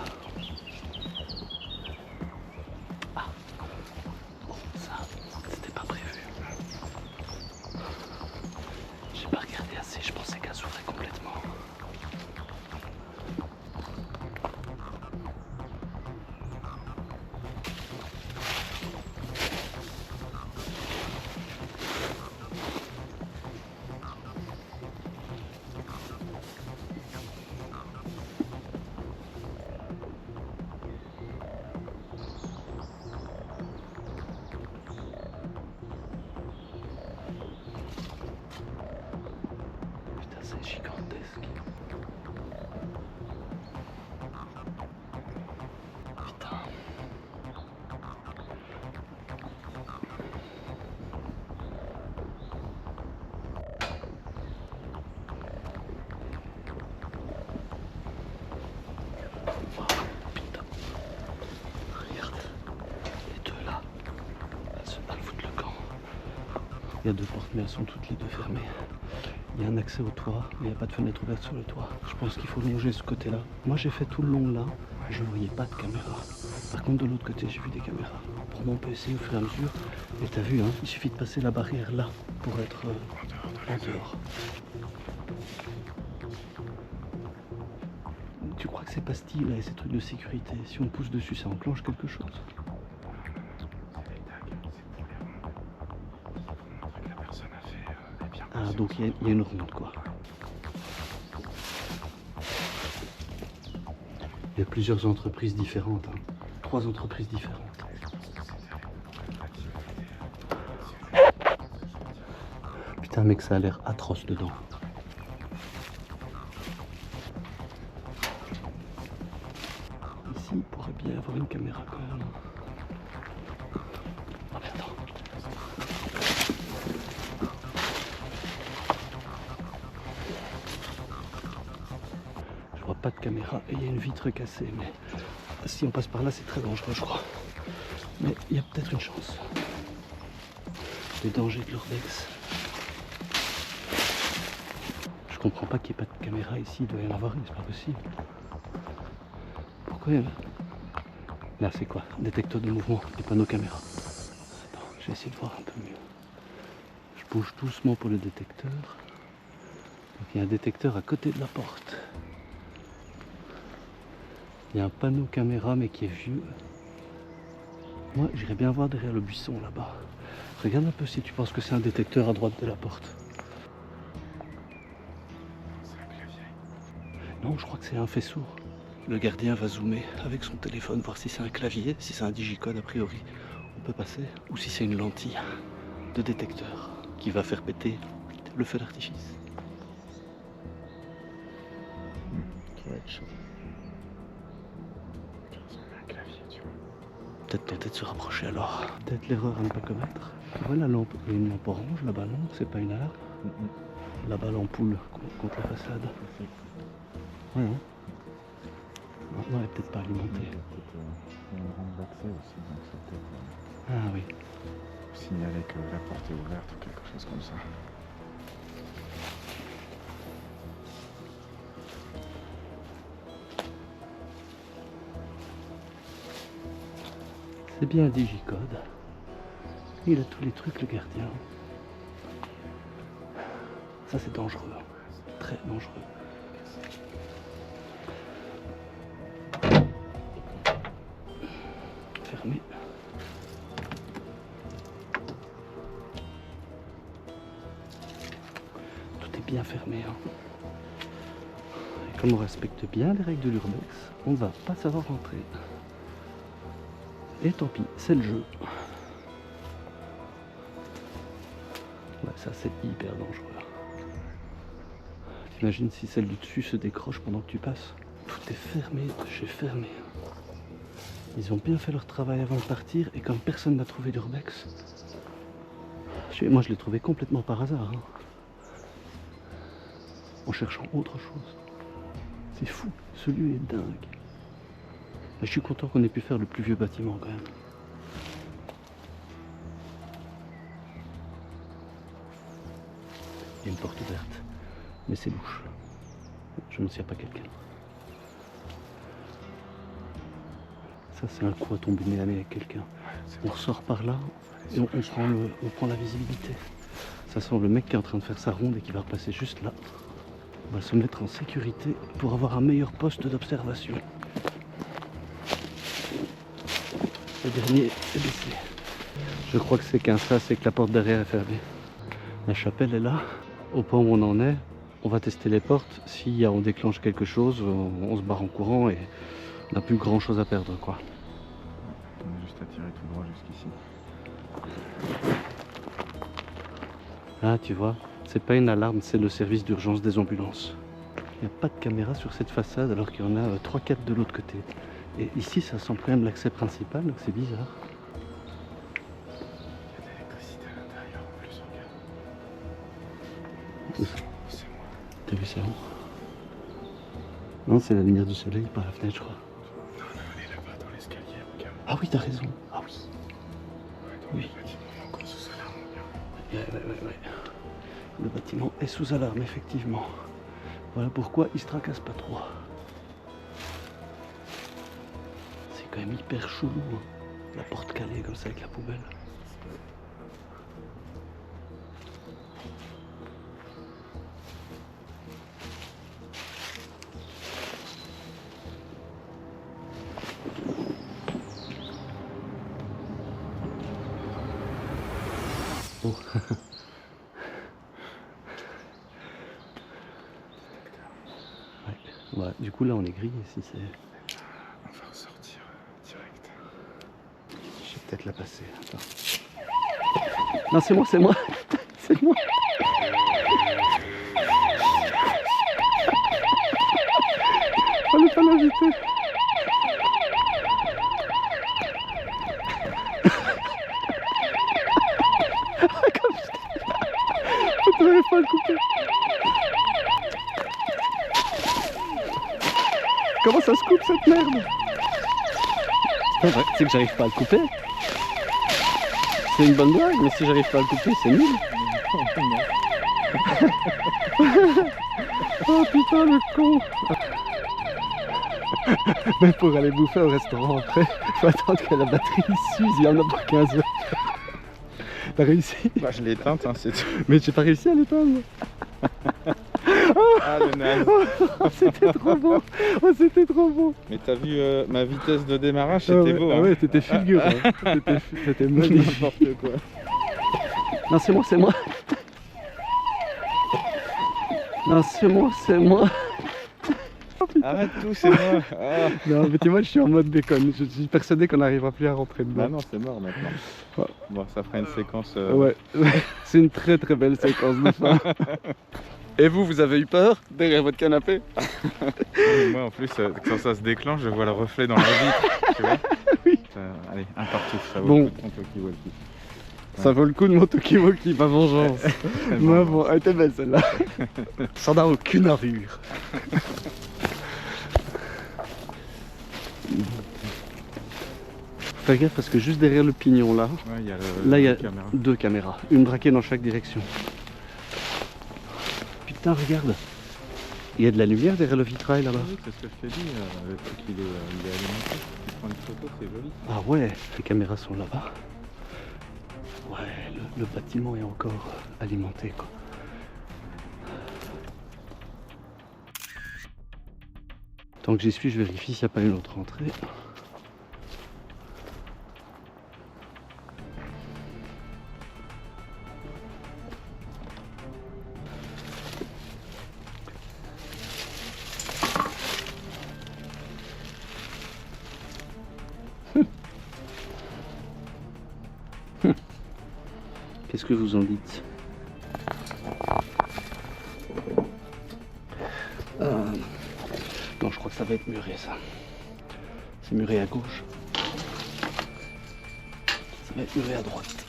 Ah, bon, ça, c'était pas prévu. J'ai pas regardé assez, je pensais qu'elle s'ouvrait complètement. gigantesque. Putain. Putain. Regarde. Les deux là. Elles foutent le camp. Il y a deux portes mais elles sont toutes les deux fermées. Il y a un accès au toit, mais il n'y a pas de fenêtre ouverte sur le toit. Je pense qu'il faut longer ce côté-là. Moi j'ai fait tout le long là, je ne voyais pas de caméra. Par contre de l'autre côté j'ai vu des caméras. Pour moi on peut essayer au fur et à mesure. Et t'as vu, hein, il suffit de passer la barrière là pour être en dehors. Tu crois que ces pastilles là et ces trucs de sécurité, si on pousse dessus ça enclenche quelque chose? Ah, donc il y a une ronde quoi. Il y a plusieurs entreprises différentes, hein. 3 entreprises différentes. Putain mec, ça a l'air atroce dedans. Ici il pourrait bien y avoir une caméra quand même. Oh mais attends. Je vois pas de caméra et il y a une vitre cassée, mais si on passe par là c'est très dangereux je crois. Mais il y a peut-être une chance. Les dangers de l'urbex. Je comprends pas qu'il n'y ait pas de caméra ici, il doit y en avoir une, c'est pas possible. Pourquoi là c'est quoi? Détecteur de mouvement, des panneaux caméra. Attends, je vais essayer de voir un peu mieux. Je bouge doucement pour le détecteur. Donc il y a un détecteur à côté de la porte. Il y a un panneau caméra mais qui est vieux. Moi j'irais bien voir derrière le buisson là-bas. Regarde un peu si tu penses que c'est un détecteur à droite de la porte. Non, je crois que c'est un faisceau. Le gardien va zoomer avec son téléphone, voir si c'est un clavier, si c'est un digicode a priori. On peut passer, ou si c'est une lentille de détecteur qui va faire péter le feu d'artifice. Ça va être chaud. Peut-être tenter de se rapprocher alors. Peut-être l'erreur à ne pas commettre. Tu vois la lampe, il y a une lampe orange là-bas, non? C'est pas une alarme? Là-bas l'ampoule contre la façade. Ouais, hein? Non, elle est peut-être pas alimentée. Il y a une rampe d'accès aussi, donc c'est peut-être Ah oui. signaler que la porte est ouverte ou quelque chose comme ça. C'est bien un digicode. Il a tous les trucs, le gardien. Ça, c'est dangereux. Très dangereux. Fermé. Tout est bien fermé. Hein. Et comme on respecte bien les règles de l'urbex, on ne va pas savoir rentrer. Et tant pis, c'est le jeu. Ouais, ça c'est hyper dangereux. T'imagines si celle du dessus se décroche pendant que tu passes? Tout est fermé, j'ai fermé. Ils ont bien fait leur travail avant de partir et comme personne n'a trouvé d'urbex, moi je l'ai trouvé complètement par hasard. Hein. En cherchant autre chose. C'est fou, ce lieu est dingue. Mais je suis content qu'on ait pu faire le plus vieux bâtiment quand même. Il y a une porte ouverte, mais c'est louche. Je ne sais pas quelqu'un. Ça c'est un coup à tomber nez à nez avec quelqu'un. On ressort par là et on prend la visibilité. Ça sent le mec qui est en train de faire sa ronde et qui va repasser juste là. On va se mettre en sécurité pour avoir un meilleur poste d'observation. Le dernier est baissé. Je crois que c'est qu'un ça, c'est que la porte derrière est fermée. La chapelle est là. Au point où on en est, on va tester les portes. Si on déclenche quelque chose, on se barre en courant et on n'a plus grand chose à perdre, quoi. On a juste à tirer tout droit jusqu'ici. Ah, tu vois, C'est pas une alarme, c'est le service d'urgence des ambulances. Il n'y a pas de caméra sur cette façade alors qu'il y en a 3-4 de l'autre côté. Et ici ça semble quand même l'accès principal, donc c'est bizarre. Il y a de l'électricité à l'intérieur en plus, regarde. C'est moi. T'as vu ça où? Non, c'est la lumière du soleil par la fenêtre, je crois. Non, elle est là-bas dans l'escalier, regarde. Ah oui, t'as raison. Ah oui. Ouais, dans Oui. le bâtiment, encore sous alarme, regarde. Ouais. Le bâtiment est sous alarme, effectivement. Voilà pourquoi il se tracasse pas trop. C'est quand même hyper chelou, hein. La porte calée comme ça avec la poubelle. Oh. Ouais, du coup là on est grillé si c'est... On va ressortir direct. Je vais peut-être la passer. Attends. Non, c'est moi. C'est moi. Fallait pas l'inviter. Comme ça. Tu n'arrives pas à le couper. Comment ça se coupe cette merde? C'est pas vrai, c'est que j'arrive pas à le couper. C'est une bonne blague, mais si j'arrive pas à le couper, c'est nul. Oh putain le con. Mais pour aller bouffer au restaurant après, faut attendre que la batterie s'use, il y en a pour 15 heures. T'as réussi? Bah, je l'ai éteinte, hein, c'est tout. Mais j'ai pas réussi à l'éteindre. Ah, le naze. Oh, c'était trop beau. Oh, c'était trop beau. Mais t'as vu ma vitesse de démarrage, c'était beau. Ah hein. ouais, t'étais fulgurant. C'était magnifique. N'importe quoi. Non, c'est moi. Non, c'est moi. Arrête tout, c'est moi. Ah. Non, mais tu vois, je suis en mode déconne. Je suis persuadé qu'on n'arrivera plus à rentrer dedans. Bah non, c'est mort maintenant. Ouais. Bon, ça fera une séquence. Ouais, c'est une très très belle séquence de fin. Et vous avez eu peur derrière votre canapé? Moi en plus, quand ça se déclenche, je vois le reflet dans la vitre. Tu vois? Oui. Allez, un partout, ça vaut Bon. le coup de ton talkie-walkie. Ça vaut le coup de mon talkie-walkie, ma vengeance. Mais bon, elle était belle celle-là. Ça n'a aucune allure. Fais gaffe parce que juste derrière le pignon là, Ouais, il y a là il y a caméra. 2 caméras, une braquée dans chaque direction. Putain, regarde, il y a de la lumière derrière le vitrail là-bas. Oui, c'est ce que je t'ai dit, le truc il est alimenté. Tu prends une photo, c'est joli. Ah ouais, les caméras sont là-bas. Ouais, le bâtiment est encore alimenté quoi. Tant que j'y suis, je vérifie s'il n'y a pas une autre entrée. Qu'est-ce que vous en dites? Non, je crois que ça va être muré ça. C'est muré à gauche. Ça va être muré à droite.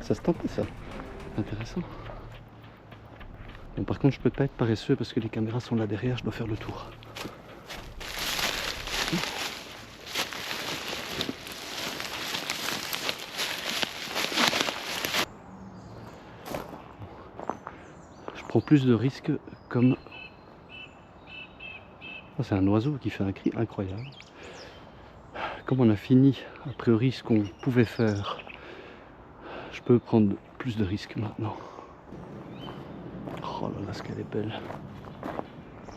Ça se tentait ça. Intéressant. Bon, par contre, je peux pas être paresseux parce que les caméras sont là derrière, je dois faire le tour. Je prends plus de risques comme... Oh, c'est un oiseau qui fait un cri incroyable. Comme on a fini a priori ce qu'on pouvait faire, je peux prendre plus de risques maintenant. Oh là là, ce qu'elle est belle.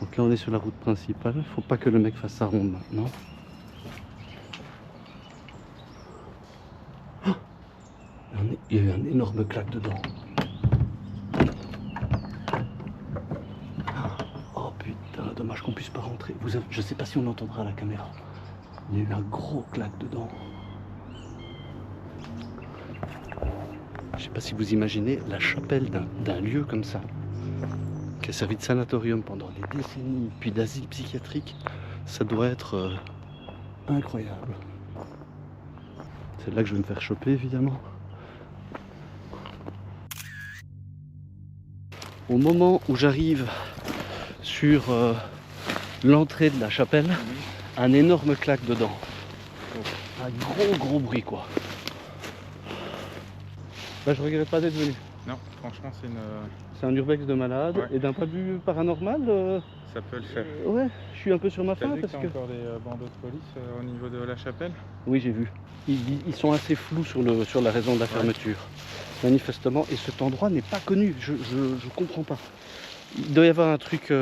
Donc là on est sur la route principale, faut pas que le mec fasse sa ronde maintenant. Oh, il y a eu un énorme claque dedans. Oh putain, dommage qu'on puisse pas rentrer. Je sais pas si on entendra à la caméra. Il y a eu un gros claque dedans. Je sais pas si vous imaginez la chapelle d'un lieu comme ça, qui a servi de sanatorium pendant des décennies, puis d'asile psychiatrique. Ça doit être incroyable. C'est là que je vais me faire choper, évidemment. Au moment où j'arrive sur l'entrée de la chapelle, un énorme claque dedans. Un gros bruit, quoi. Bah, je regrette pas d'être venu. Non, franchement, C'est un urbex de malade. Ouais. Et d'un point de vue paranormal, ça peut le faire. ouais, je suis un peu sur ma T'as faim vu parce qu'il y que... a encore des bandeaux de police au niveau de la chapelle? Oui, j'ai vu. Ils sont assez flous sur la raison de la fermeture. Manifestement. Et cet endroit n'est pas connu. Je comprends pas. Il doit y avoir un truc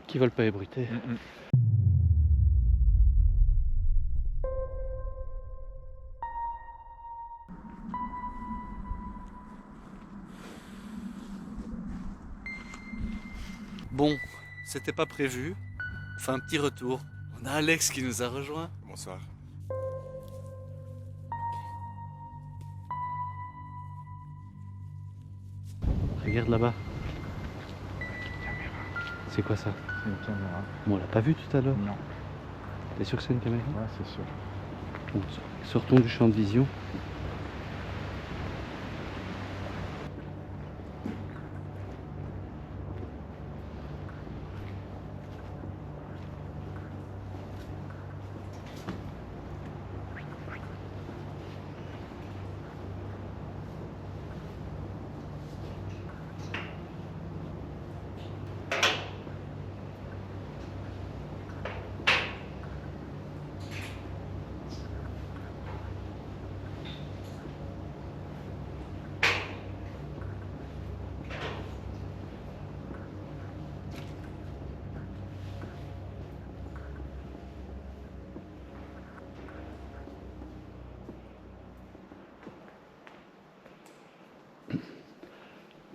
qui veulent pas ébruiter. Bon, c'était pas prévu. On fait un petit retour. On a Alex qui nous a rejoint. Bonsoir. Regarde là-bas. C'est quoi ça? C'est une caméra. Bon, on l'a pas vu tout à l'heure. Non. T'es sûr que c'est une caméra? Ouais, c'est sûr. Bon, sortons du champ de vision.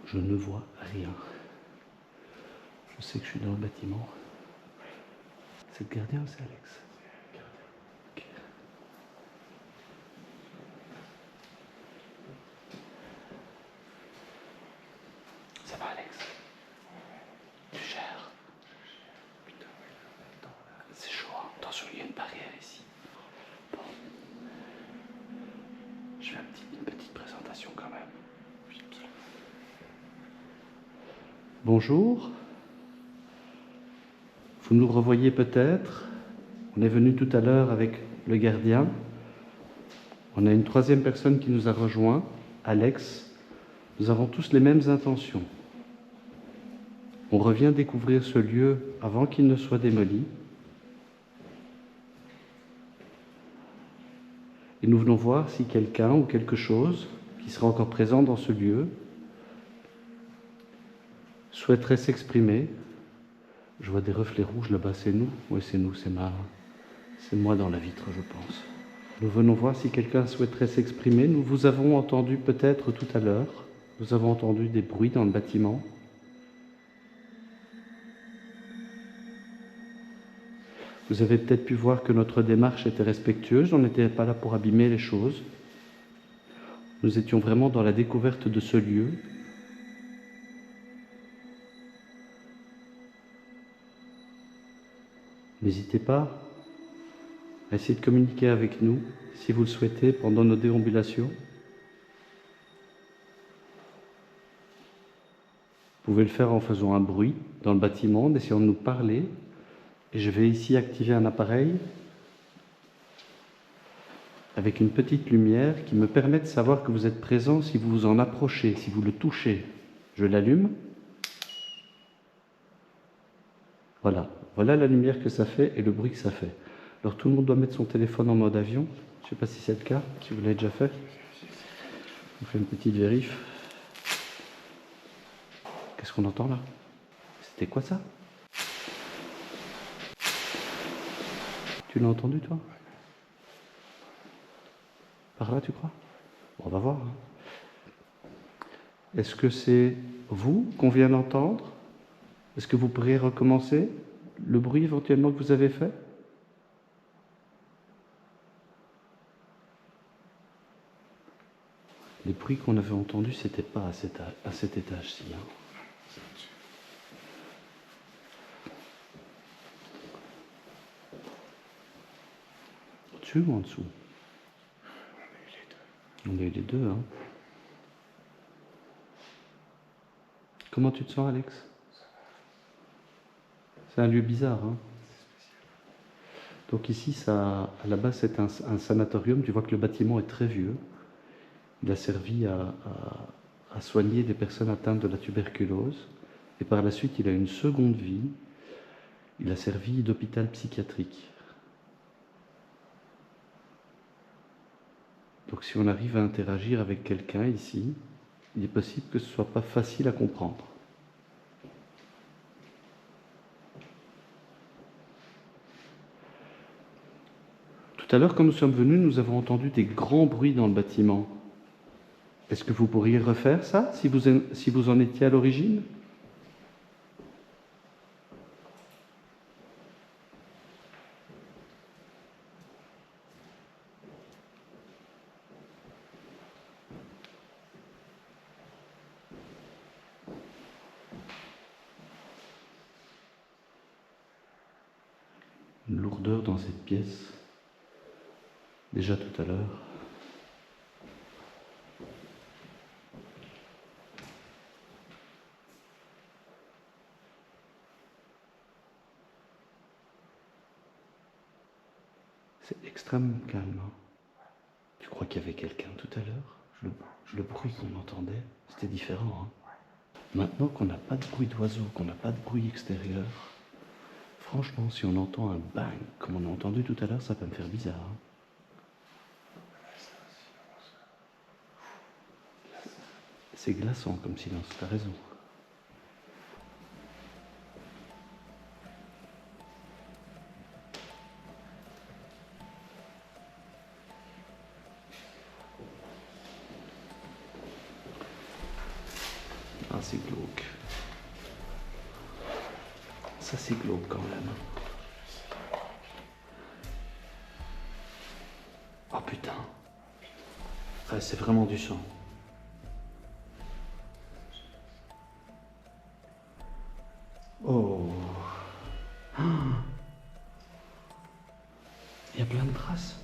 Je ne vois rien. Je sais que je suis dans le bâtiment. C'est le gardien ou c'est Alex? Ok. Ça va Alex? Tu gères? Putain, c'est chaud, hein. Attention, il y a une barrière ici. Bon. Je fais une petite présentation quand même. Bonjour. Vous nous revoyez peut-être. On est venu tout à l'heure avec le gardien. On a une troisième personne qui nous a rejoint, Alex. Nous avons tous les mêmes intentions. On revient découvrir ce lieu avant qu'il ne soit démoli. Et nous venons voir si quelqu'un ou quelque chose qui sera encore présent dans ce lieu souhaiterait s'exprimer. Je vois des reflets rouges là-bas, c'est nous? Oui, c'est nous, c'est moi dans la vitre, je pense. Nous venons voir si quelqu'un souhaiterait s'exprimer. Nous vous avons entendu peut-être tout à l'heure. Nous avons entendu des bruits dans le bâtiment. Vous avez peut-être pu voir que notre démarche était respectueuse. On n'était pas là pour abîmer les choses. Nous étions vraiment dans la découverte de ce lieu. N'hésitez pas à essayer de communiquer avec nous, si vous le souhaitez, pendant nos déambulations. Vous pouvez le faire en faisant un bruit dans le bâtiment, en essayant de nous parler. Et je vais ici activer un appareil avec une petite lumière qui me permet de savoir que vous êtes présent si vous vous en approchez, si vous le touchez. Je l'allume. Voilà. Voilà la lumière que ça fait et le bruit que ça fait. Alors tout le monde doit mettre son téléphone en mode avion. Je ne sais pas si c'est le cas, si vous l'avez déjà fait. On fait une petite vérif. Qu'est-ce qu'on entend là? C'était quoi ça? Tu l'as entendu toi? Par là tu crois? Bon, on va voir. Est-ce que c'est vous qu'on vient d'entendre? Est-ce que vous pourriez recommencer le bruit éventuellement que vous avez fait? Les bruits qu'on avait entendus, c'était pas à cet étage-ci. Hein. C'est au-dessus. Au-dessus ou en dessous? On a eu les deux. On a eu les deux. Hein. Comment tu te sens, Alex? C'est un lieu bizarre. Hein. Donc ici, ça, à la base, c'est un sanatorium. Tu vois que le bâtiment est très vieux. Il a servi à soigner des personnes atteintes de la tuberculose. Et par la suite, il a une seconde vie. Il a servi d'hôpital psychiatrique. Donc si on arrive à interagir avec quelqu'un ici, il est possible que ce ne soit pas facile à comprendre. Tout à l'heure, quand nous sommes venus, nous avons entendu des grands bruits dans le bâtiment. Est-ce que vous pourriez refaire ça, si vous en étiez à l'origine? Une lourdeur dans cette pièce, déjà tout à l'heure. C'est extrêmement calme. Hein. Tu crois qu'il y avait quelqu'un tout à l'heure? Le bruit qu'on entendait, c'était différent. Hein. Maintenant qu'on n'a pas de bruit d'oiseau, qu'on n'a pas de bruit extérieur, franchement, si on entend un bang, comme on a entendu tout à l'heure, ça peut me faire bizarre. Hein. C'est glaçant comme silence, t'as raison. Ah, c'est glauque. Ça, c'est glauque quand même. Oh putain. Ouais, c'est vraiment du sang. Oh. Ah. Il y a plein de traces.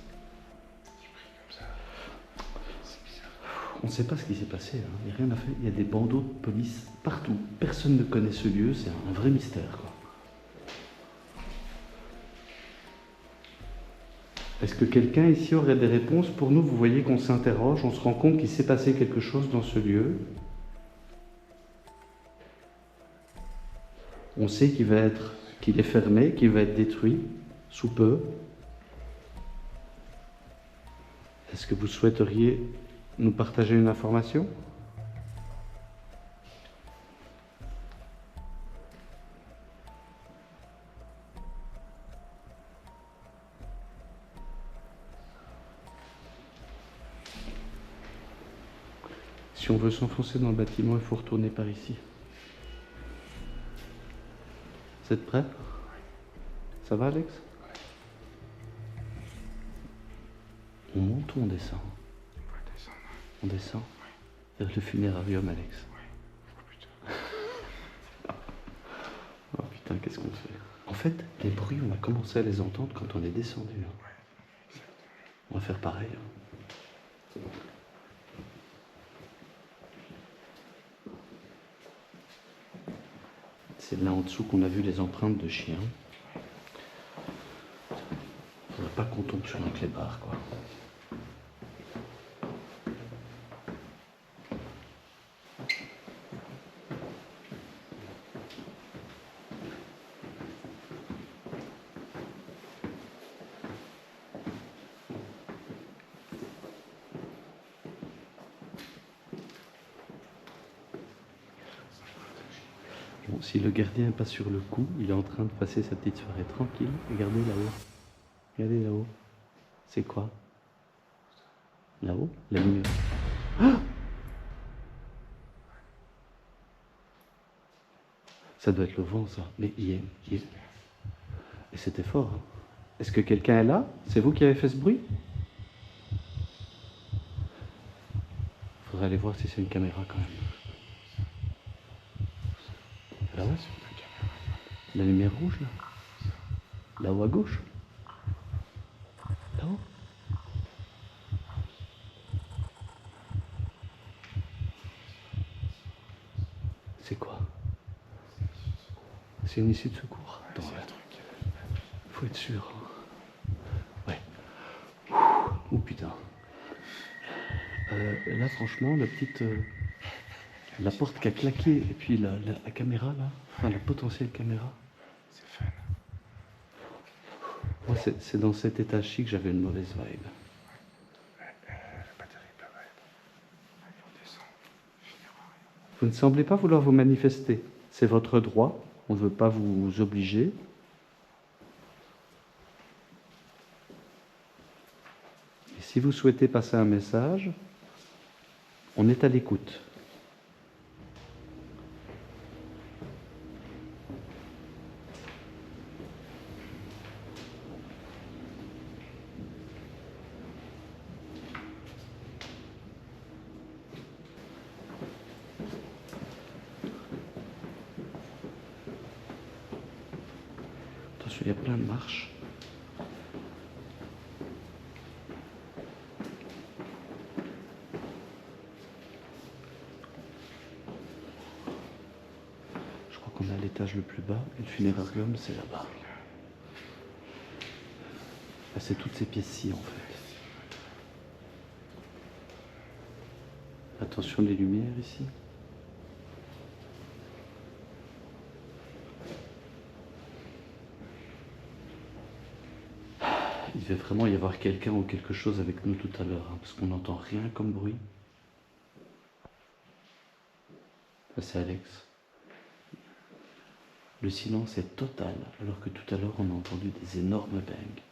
On ne sait pas ce qui s'est passé, hein. Il n'y a rien à faire. Il y a des bandeaux de police partout. Personne ne connaît ce lieu, c'est un vrai mystère, quoi. Est-ce que quelqu'un ici aurait des réponses pour nous? Vous voyez qu'on s'interroge, on se rend compte qu'il s'est passé quelque chose dans ce lieu. On sait qu'il est fermé, qu'il va être détruit sous peu. Est-ce que vous souhaiteriez nous partager une information? Si on veut s'enfoncer dans le bâtiment, il faut retourner par ici. Vous êtes prêts? Ça va, Alex? On monte ou on descend? On va descendre. On descend? Vers le funérarium, Alex. Oh putain. Oh putain, qu'est-ce qu'on fait? En fait, les bruits, on a commencé à les entendre quand on est descendu. Hein. On va faire pareil. Hein. C'est là en dessous qu'on a vu les empreintes de chiens. Faudrait pas qu'on tombe sur un clébard, quoi. Bon, si le gardien n'est pas sur le coup, il est en train de passer sa petite soirée tranquille. Regardez là-haut. Regardez là-haut. C'est quoi? Là-haut? La lumière. Ah! Ça doit être le vent, ça. Mais il est... Et c'était fort. Hein. Est-ce que quelqu'un est là? C'est vous qui avez fait ce bruit? Faudrait aller voir si c'est une caméra quand même. Là-haut, la lumière rouge là. Là-haut à gauche. Là-haut. C'est quoi? C'est une issue de secours. Attends, faut être sûr. Ouais. Oh putain. Là, franchement, la petite. La porte qui a claqué, et puis la caméra là, enfin la potentielle caméra. C'est fun. Moi, c'est dans cet étage-ci que j'avais une mauvaise vibe. Pas terrible, ouais. Allez, on descend. Finira rien. Vous ne semblez pas vouloir vous manifester. C'est votre droit. On ne veut pas vous obliger. Et si vous souhaitez passer un message, on est à l'écoute. Attention, il y a plein de marches. Je crois qu'on est à l'étage le plus bas et le funérarium c'est là-bas. Ah, c'est toutes ces pièces-ci en fait. Attention les lumières ici. Il devait vraiment y avoir quelqu'un ou quelque chose avec nous tout à l'heure, hein, parce qu'on n'entend rien comme bruit. Ça c'est Alex. Le silence est total, alors que tout à l'heure on a entendu des énormes bangs.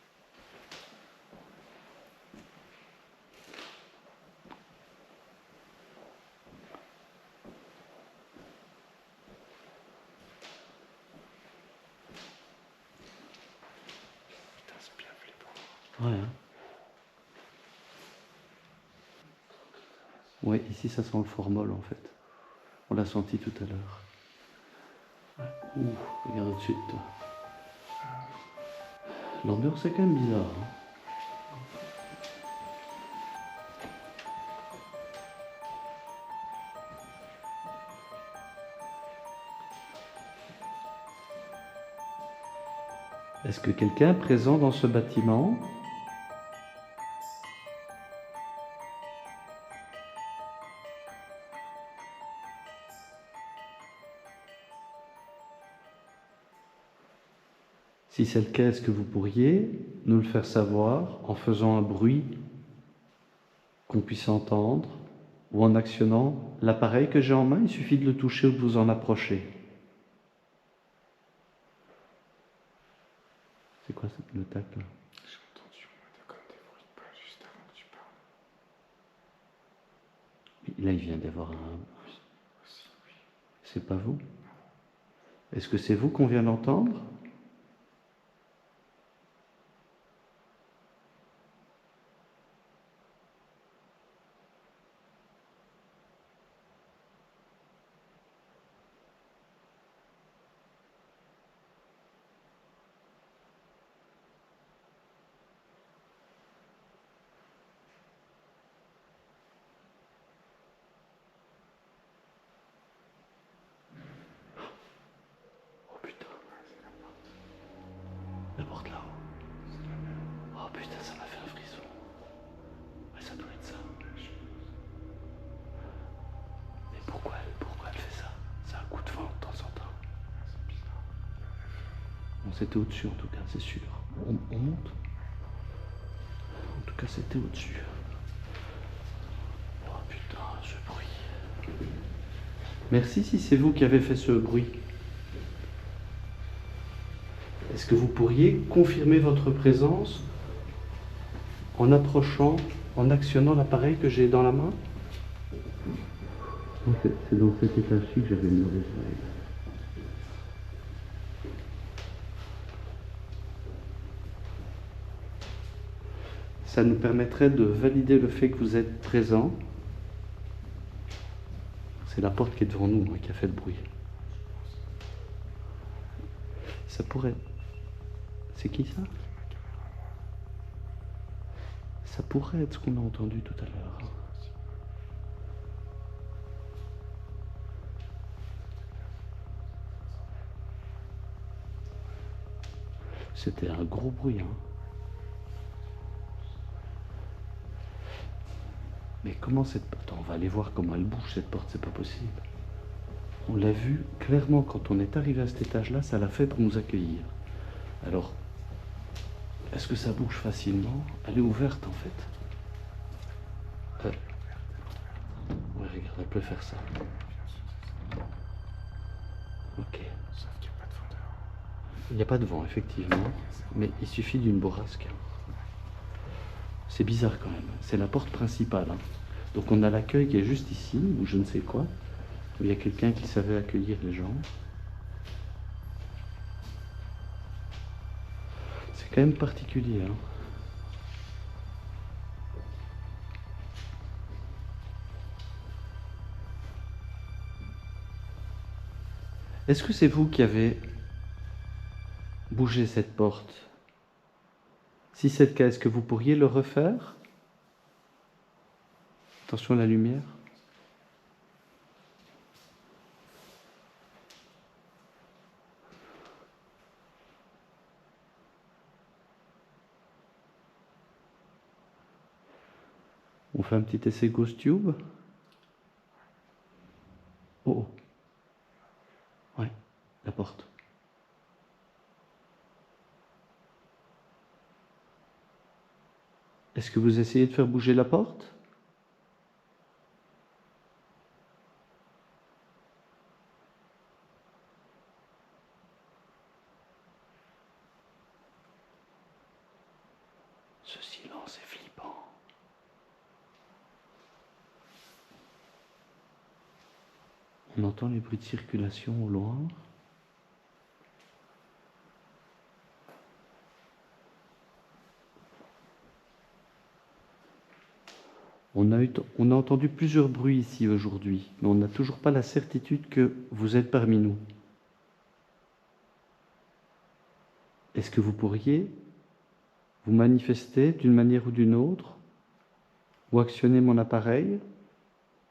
Putain, c'est bien flippant. Ouais, hein. Ouais, ici ça sent le formol en fait. On l'a senti tout à l'heure. Ouh, regarde au-dessus de toi. L'ambiance est quand même bizarre. Hein. Est-ce que quelqu'un est présent dans ce bâtiment? Si c'est le cas, est-ce que vous pourriez nous le faire savoir en faisant un bruit qu'on puisse entendre ou en actionnant l'appareil que j'ai en main? Il suffit de le toucher ou de vous en approcher. C'est quoi le tac là? J'ai entendu, moi, comme des bruits de pas juste avant que tu parles. Là, il vient d'y avoir un... Aussi, oui. C'est pas vous? Est-ce que c'est vous qu'on vient d'entendre? Oh putain. La porte là-haut. Oh putain, ça m'a fait un frisson. Ouais, ça doit être ça. Mais pourquoi elle fait ça? C'est un coup de vent de temps en temps. C'est bizarre. Bon, c'était au-dessus en tout cas, c'est sûr. On monte? En tout cas, c'était au-dessus. Oh putain, ce bruit. Merci si c'est vous qui avez fait ce bruit. Est-ce que vous pourriez confirmer votre présence en approchant, en actionnant l'appareil que j'ai dans la main? C'est dans cet étage-ci que j'avais une mauvaise vibe. Ça nous permettrait de valider le fait que vous êtes présent C'est la porte qui est devant nous, hein, qui a fait le bruit. Ça pourrait... C'est qui ça? Ça pourrait être ce qu'on a entendu tout à l'heure. C'était un gros bruit, hein. Mais comment cette... Attends, on va aller voir comment elle bouge cette porte, c'est pas possible. On l'a vu clairement quand on est arrivé à cet étage-là, ça l'a fait pour nous accueillir. Alors, est-ce que ça bouge facilement? Elle est ouverte en fait. Ouais, regarde, elle peut faire ça. Ok. Sauf qu'il n'y a pas de fondeur. Il n'y a pas de vent, effectivement, mais il suffit d'une bourrasque. C'est bizarre quand même. C'est la porte principale, hein. Donc on a l'accueil qui est juste ici, ou je ne sais quoi. Où il y a quelqu'un qui savait accueillir les gens. C'est quand même particulier, hein. Est-ce que c'est vous qui avez bougé cette porte? Si c'est le cas, est-ce que vous pourriez le refaire? Attention à la lumière. On fait un petit essai Ghost Tube. Oh, oh. Ouais, la porte. Est-ce que vous essayez de faire bouger la porte? Ce silence est flippant. On entend les bruits de circulation au loin. On a entendu plusieurs bruits ici aujourd'hui, mais on n'a toujours pas la certitude que vous êtes parmi nous. Est-ce que vous pourriez vous manifester d'une manière ou d'une autre, ou actionner mon appareil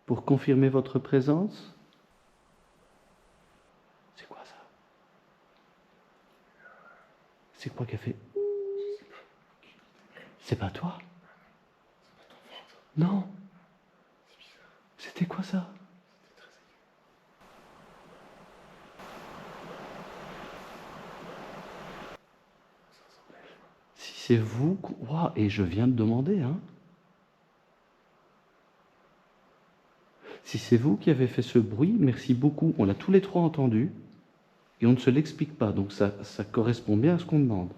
pour confirmer votre présence? C'est quoi ça? C'est quoi qui a fait? C'est pas toi? Non. C'était quoi ça? Si c'est vous... Ouah, et je viens de demander, hein. Si c'est vous qui avez fait ce bruit, merci beaucoup. On l'a tous les trois entendu et on ne se l'explique pas. Donc ça correspond bien à ce qu'on demande.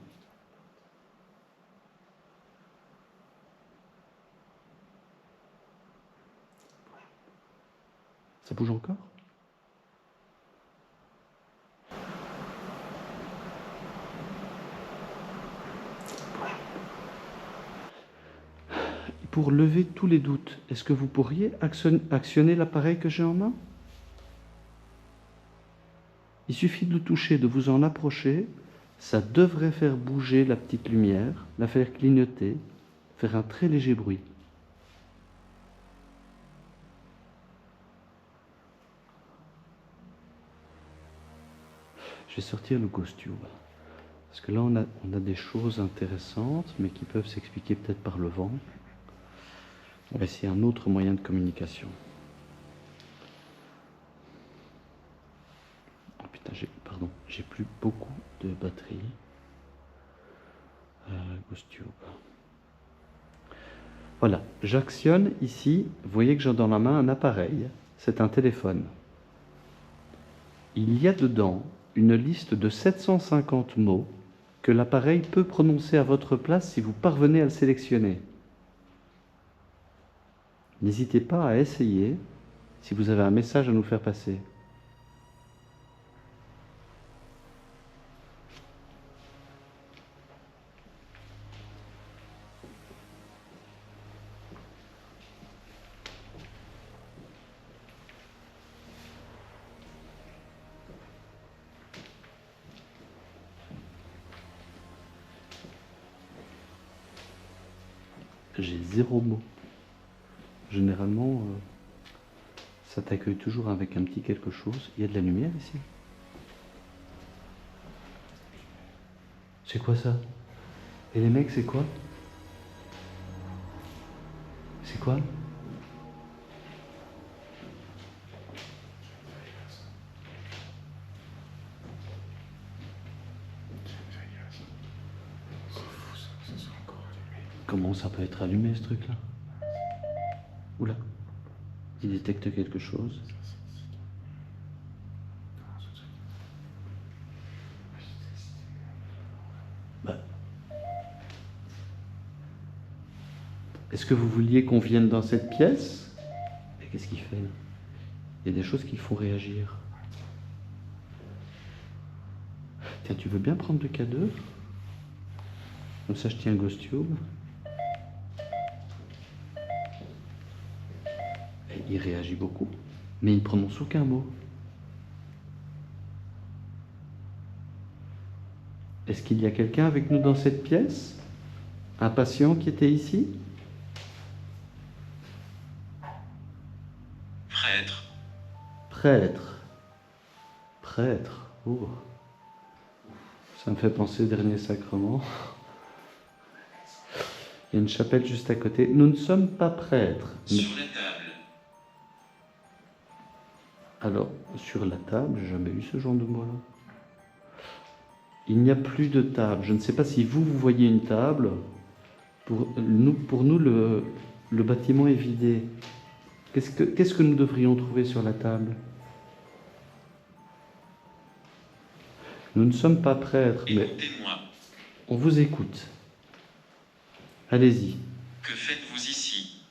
Ça bouge encore? Pour lever tous les doutes, est-ce que vous pourriez actionner l'appareil que j'ai en main? Il suffit de le toucher, de vous en approcher. Ça devrait faire bouger la petite lumière, la faire clignoter, faire un très léger bruit. Je vais sortir le Ghost Tube. Parce que là, on a des choses intéressantes, mais qui peuvent s'expliquer peut-être par le vent. On va essayer un autre moyen de communication. Oh putain, j'ai plus beaucoup de batterie. Ghost Tube. Voilà, j'actionne ici. Vous voyez que j'ai dans la main un appareil. C'est un téléphone. Il y a dedans une liste de 750 mots que l'appareil peut prononcer à votre place si vous parvenez à le sélectionner. N'hésitez pas à essayer si vous avez un message à nous faire passer. j'ai zéro mot. Généralement, ça t'accueille toujours avec un petit quelque chose. Il y a de la lumière ici. C'est quoi ça? Et les mecs, c'est quoi? C'est quoi? Comment ça peut être allumé ce truc-là? Oula, il détecte quelque chose. Bah. Est-ce que vous vouliez qu'on vienne dans cette pièce? Et qu'est-ce qu'il fait? Il y a des choses qui le font réagir. Tiens, tu veux bien prendre le K2? Comme ça, je tiens un Ghost Tube. Et il réagit beaucoup, mais il ne prononce aucun mot. Est-ce qu'il y a quelqu'un avec nous dans cette pièce? Un patient qui était ici? Prêtre. Prêtre. Prêtre. Oh. Ça me fait penser au dernier sacrement. Il y a une chapelle juste à côté. Nous ne sommes pas prêtres. Sur la table. Alors, sur la table, j'ai jamais eu ce genre de mot-là. Il n'y a plus de table. Je ne sais pas si vous voyez une table. Pour nous le bâtiment est vidé. Qu'est-ce que nous devrions trouver sur la table? Nous ne sommes pas prêtres, mais Écoutez-moi. on vous écoute. Allez-y. Que faites-vous ici?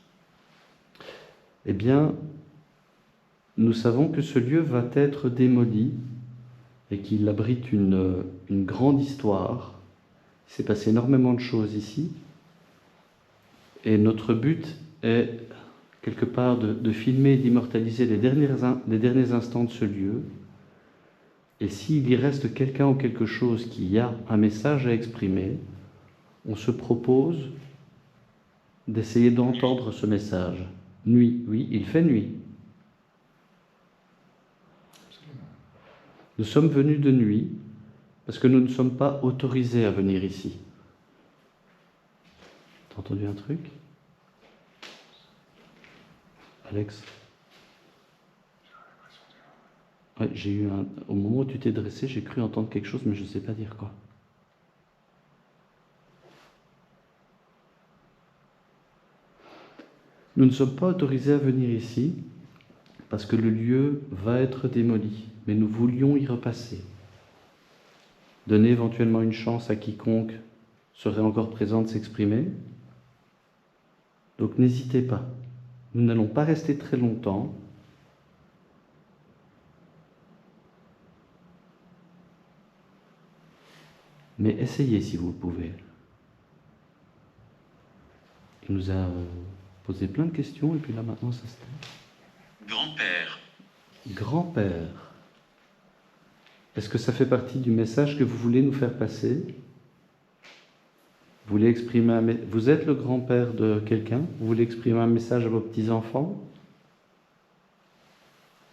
Eh bien, nous savons que ce lieu va être démoli et qu'il abrite une grande histoire. Il s'est passé énormément de choses ici. Et notre but est, quelque part, de filmer et d'immortaliser les derniers instants de ce lieu. Et s'il y reste quelqu'un ou quelque chose qui a un message à exprimer, on se propose d'essayer d'entendre ce message. Nuit, oui, il fait nuit. Nous sommes venus de nuit parce que nous ne sommes pas autorisés à venir ici. T'as entendu un truc? Alex? Ouais, j'ai eu au moment où tu t'es dressé, j'ai cru entendre quelque chose, mais je ne sais pas dire quoi. Nous ne sommes pas autorisés à venir ici parce que le lieu va être démoli, mais nous voulions y repasser. Donner éventuellement une chance à quiconque serait encore présent de s'exprimer. Donc n'hésitez pas. Nous n'allons pas rester très longtemps. Mais essayez si vous le pouvez. Il nous a posé plein de questions et puis là maintenant ça se termine. Grand-père. Grand-père. Est-ce que ça fait partie du message que vous voulez nous faire passer? Vous voulez exprimer Vous êtes le grand-père de quelqu'un? Vous voulez exprimer un message à vos petits-enfants?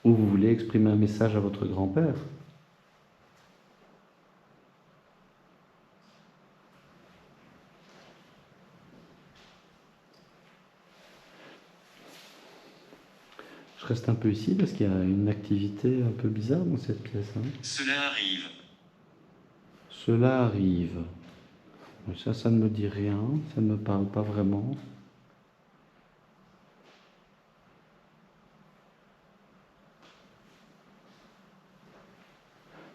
Ou vous voulez exprimer un message à votre grand-père? Je reste un peu ici parce qu'il y a une activité un peu bizarre dans cette pièce. Hein. Cela arrive. Cela arrive. Ça ne me dit rien, ça ne me parle pas vraiment.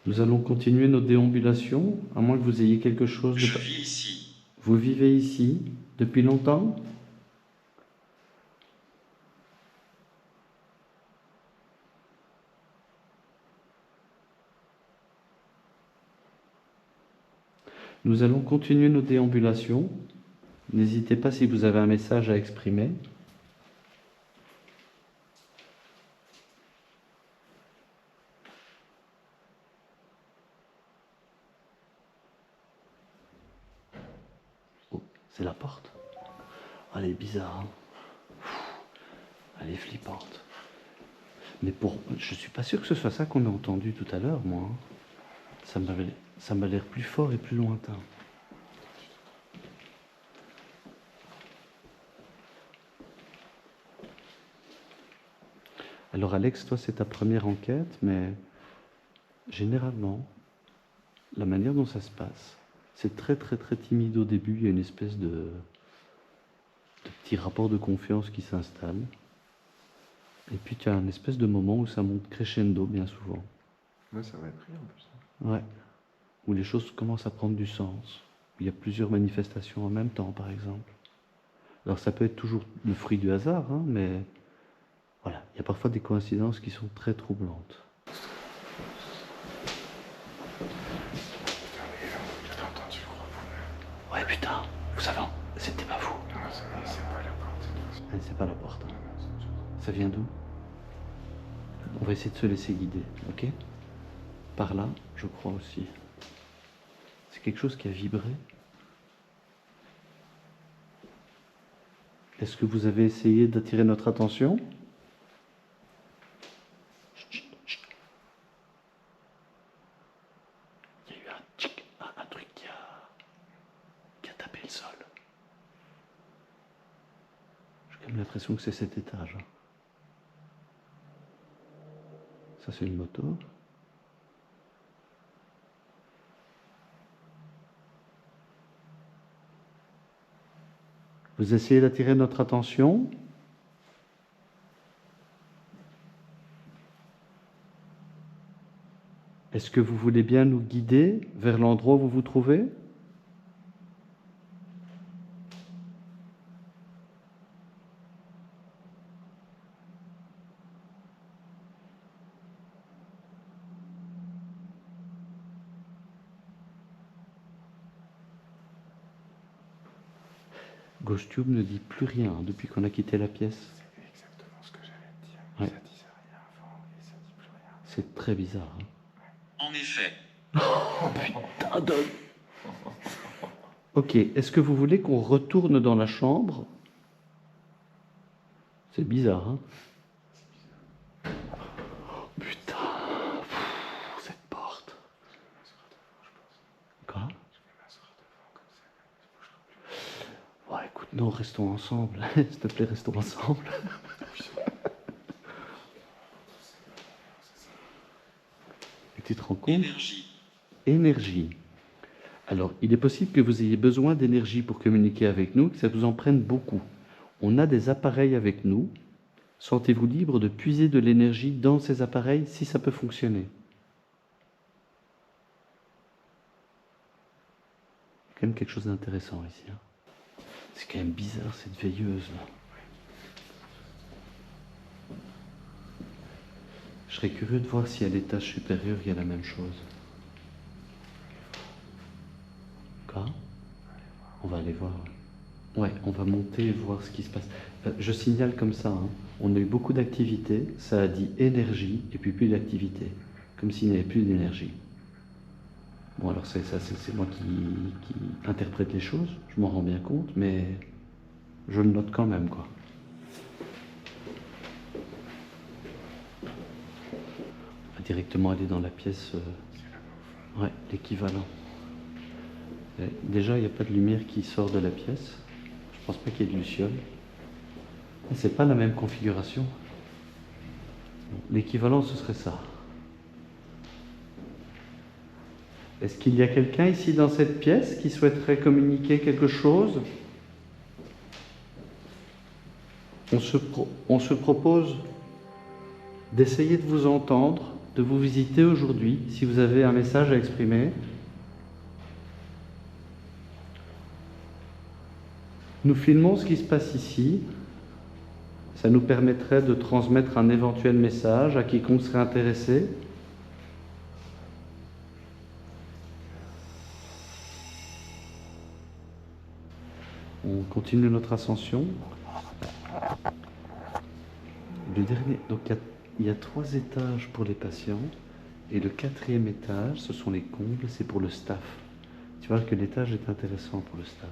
Nous allons continuer nos déambulations, à moins que vous ayez quelque chose de... Je vis ici. Vous vivez ici depuis longtemps? Nous allons continuer nos déambulations. N'hésitez pas si vous avez un message à exprimer. Oh, c'est la porte. Elle est bizarre, hein. Elle est flippante. Mais je suis pas sûr que ce soit ça qu'on a entendu tout à l'heure, moi, hein. Ça m'a l'air plus fort et plus lointain. Alors Alex, toi c'est ta première enquête, mais généralement, la manière dont ça se passe, c'est très très très timide au début, il y a une espèce de petit rapport de confiance qui s'installe. Et puis tu as un espèce de moment où ça monte crescendo bien souvent. Ouais, ça va être pris en plus. Ouais. Où les choses commencent à prendre du sens. Où il y a plusieurs manifestations en même temps, par exemple. Alors ça peut être toujours le fruit du hasard, hein, mais voilà, il y a parfois des coïncidences qui sont très troublantes. Putain, mais t'as entendu le gros boom? Ouais, putain, vous savez, c'était pas vous. Non, c'est pas la porte. C'est pas la porte. Hein. Non, c'est autre chose. Ça vient d'où? On va essayer de se laisser guider, ok? Par là, je crois aussi. C'est quelque chose qui a vibré. Est-ce que vous avez essayé d'attirer notre attention? Chut, chut. Il y a eu un truc qui a tapé le sol. J'ai quand même l'impression que c'est cet étage. Ça, c'est une moto. Vous essayez d'attirer notre attention. Est-ce que vous voulez bien nous guider vers l'endroit où vous vous trouvez? Ghosttube ne dit plus rien depuis qu'on a quitté la pièce. C'est exactement ce que j'allais te dire. Ouais. Ça disait rien avant et ça dit plus rien. C'est très bizarre. Hein. En effet. Putain de... Ok, est-ce que vous voulez qu'on retourne dans la chambre? C'est bizarre, hein? Putain, cette porte. Quoi? Ouais, écoute, non, restons ensemble. S'il te plaît, restons ensemble. Et tu te rends compte? Énergie. Énergie. Alors, il est possible que vous ayez besoin d'énergie pour communiquer avec nous, que ça vous en prenne beaucoup. On a des appareils avec nous. Sentez-vous libre de puiser de l'énergie dans ces appareils si ça peut fonctionner. Il y a quand même quelque chose d'intéressant ici. Hein. C'est quand même bizarre cette veilleuse là. Je serais curieux de voir si à l'étage supérieur il y a la même chose. Quoi? On va aller voir. Ouais, on va monter et voir ce qui se passe. Je signale comme ça, hein. On a eu beaucoup d'activité, ça a dit énergie et puis plus d'activité, comme s'il n'y avait plus d'énergie. Bon alors c'est moi qui interprète les choses, je m'en rends bien compte, mais je le note quand même quoi. On va directement aller dans la pièce, ouais, l'équivalent. Déjà il n'y a pas de lumière qui sort de la pièce. Je pense pas qu'il y ait de luciole. C'est pas la même configuration. L'équivalent, ce serait ça. Est-ce qu'il y a quelqu'un ici dans cette pièce qui souhaiterait communiquer quelque chose? On se propose d'essayer de vous entendre, de vous visiter aujourd'hui, si vous avez un message à exprimer. Nous filmons ce qui se passe ici. Ça nous permettrait de transmettre un éventuel message à quiconque serait intéressé. On continue notre ascension. Le dernier, donc il y a 3 étages pour les patients et le 4e étage, ce sont les combles, c'est pour le staff. Tu vois que l'étage est intéressant pour le staff.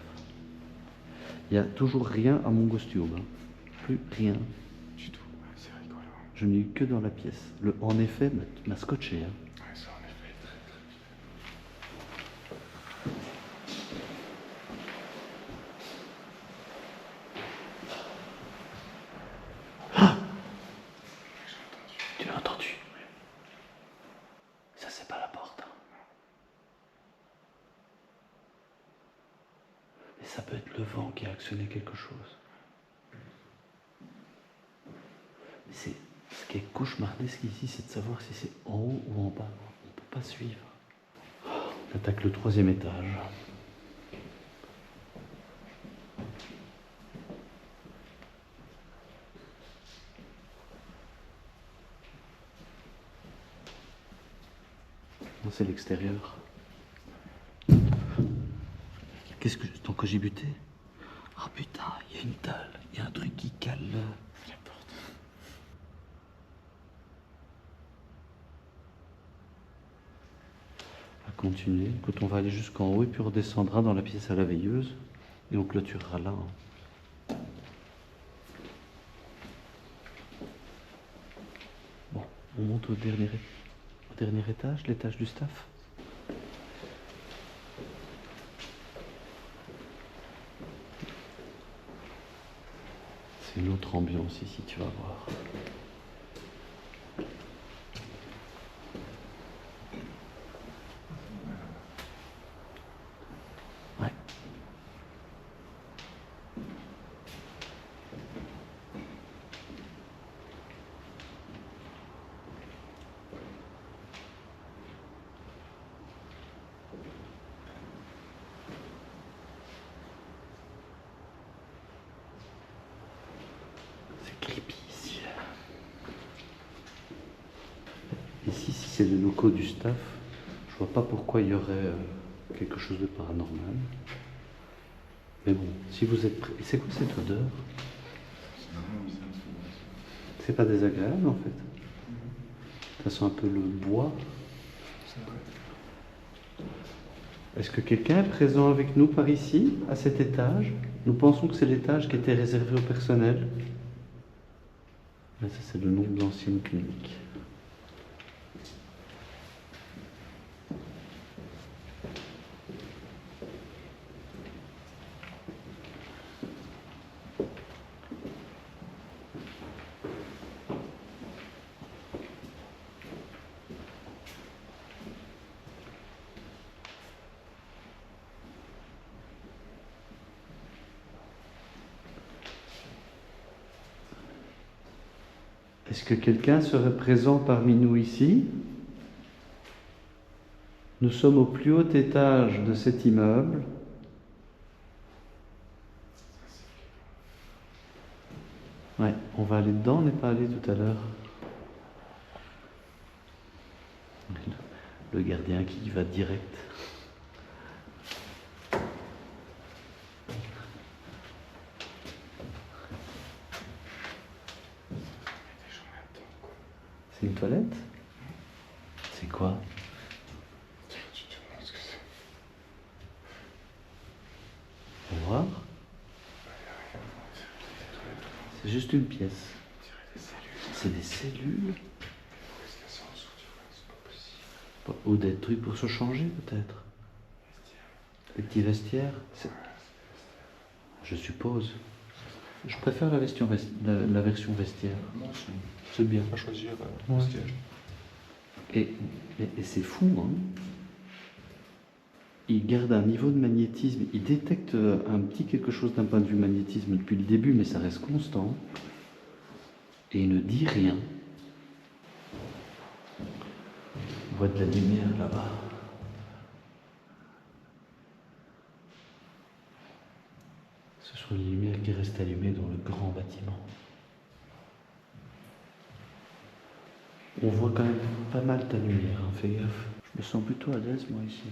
Il n'y a toujours rien à mon costume. Hein. Plus rien. Du tout. Ouais, c'est rigolo. Je n'ai eu que dans la pièce. Le en effet m'a scotché. Hein. Ouais, ça en effet est très très bien. Tu l'as entendu? Ça, c'est pas la porte. Hein. Mais ça peut être le vent qui a actionné quelque chose. Mais ce qui est cauchemardesque ici, c'est de savoir si c'est en haut ou en bas. On ne peut pas suivre. On attaque le 3e étage. C'est l'extérieur. Qu'est-ce que... Tant que j'ai buté? Oh putain, il y a une dalle, il y a un truc qui cale La porte. On va continuer. Quand on va aller jusqu'en haut et puis on redescendra dans la pièce à la veilleuse et on clôturera là. Hein. Bon, on monte au dernier étage, l'étage du staff. C'est une autre ambiance ici, tu vas voir. Ouais. C'est creepy ici. Ici, si c'est les locaux du staff, je vois pas pourquoi il y aurait quelque chose de paranormal. Mais bon, si vous êtes prêts... C'est quoi cette odeur? C'est vraiment bizarre. C'est pas désagréable en fait. Ça sent un peu le bois. C'est vrai. Est-ce que quelqu'un est présent avec nous par ici, à cet étage? Nous pensons que c'est l'étage qui était réservé au personnel. Là, ça c'est le nom de l'ancienne clinique. Est-ce que quelqu'un serait présent parmi nous ici? Nous sommes au plus haut étage de cet immeuble. Ouais, on va aller dedans, on n'est pas allé tout à l'heure. Le gardien qui y va direct. C'est une toilette? C'est quoi? Tu te demandes ce que c'est. On va voir. C'est juste une pièce. On dirait des cellules. C'est des cellules? Qu'est-ce qu'il y a ça en dessous, tu vois? C'est pas possible. Ou des trucs pour se changer peut-être? Des petits vestiaires? Je suppose. Je préfère la version vestiaire. Moi aussi. C'est bien. À choisir Ouais. le siège. Et c'est fou, hein. Il garde un niveau de magnétisme, il détecte un petit quelque chose d'un point de vue magnétisme depuis le début, mais ça reste constant. Et il ne dit rien. On voit de la lumière là-bas. Ce sont les lumières qui restent allumées dans le grand bâtiment. On voit quand même pas mal ta lumière, hein, fais gaffe. Je me sens plutôt à l'aise moi ici.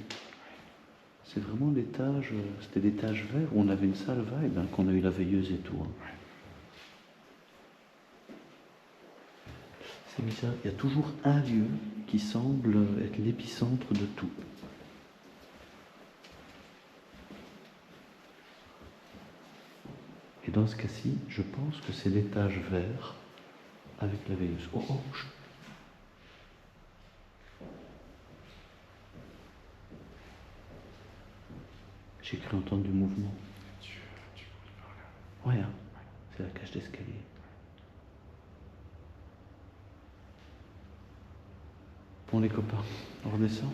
C'est vraiment l'étage, c'était l'étage vert où on avait une salle vibe, hein, qu'on a eu la veilleuse et tout. Hein. C'est bizarre, il y a toujours un lieu qui semble être l'épicentre de tout. Dans ce cas-ci, je pense que c'est l'étage vert avec la veilleuse. Oh, oh, chut. J'ai cru entendre du mouvement. Tu coules par là. Ouais, hein. C'est la cage d'escalier. Bon les copains, on redescend.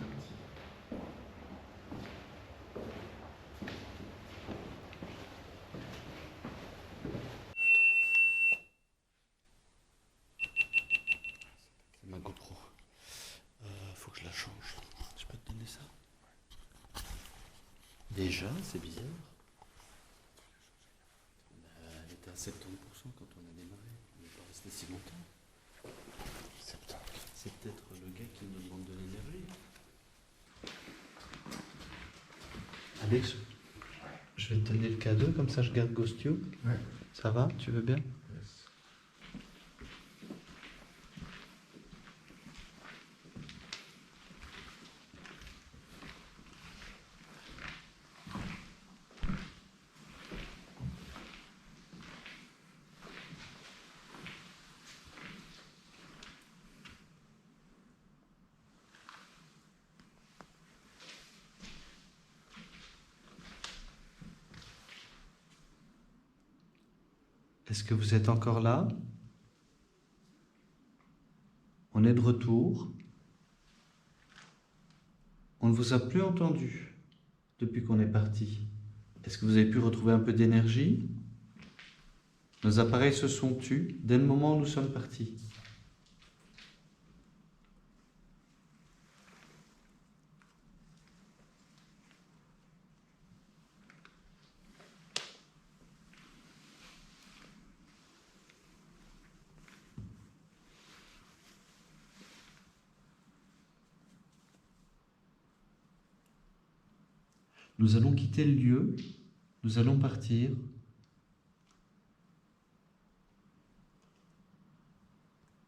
C'est ma GoPro. Faut que je la change. Je peux te donner ça? Déjà, c'est bizarre. Elle était à 70% quand on a démarré. On n'est pas resté si longtemps. C'est peut-être le gars qui nous demande de l'énergie. Alex, je vais te donner le cadeau, comme ça je garde Ghostio. Ouais. Ça va? Tu veux bien? Yes. Est-ce que vous êtes encore là? On est de retour. On ne vous a plus entendu depuis qu'on est parti. Est-ce que vous avez pu retrouver un peu d'énergie? Nos appareils se sont tus dès le moment où nous sommes partis. Nous allons quitter le lieu, nous allons partir.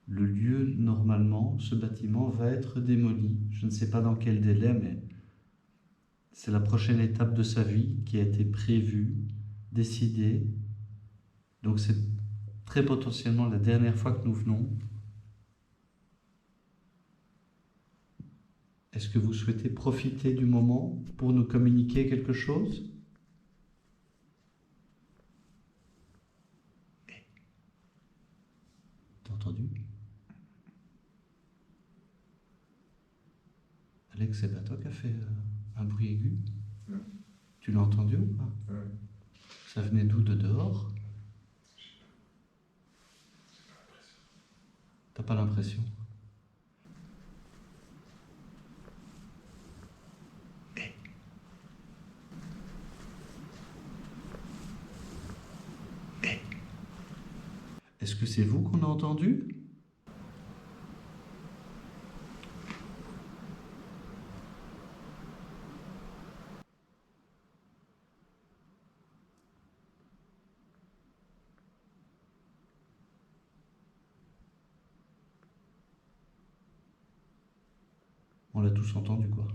Le lieu, normalement, ce bâtiment va être démoli. Je ne sais pas dans quel délai, mais c'est la prochaine étape de sa vie qui a été prévue, décidée. Donc c'est très potentiellement la dernière fois que nous venons. Est-ce que vous souhaitez profiter du moment pour nous communiquer quelque chose? T'as entendu? Alex, c'est pas toi qui as fait un bruit aigu? Non. Tu l'as entendu ou pas? Ouais. Ça venait d'où? De dehors? T'as pas l'impression? Est-ce que c'est vous qu'on a entendu? On l'a tous entendu, quoi.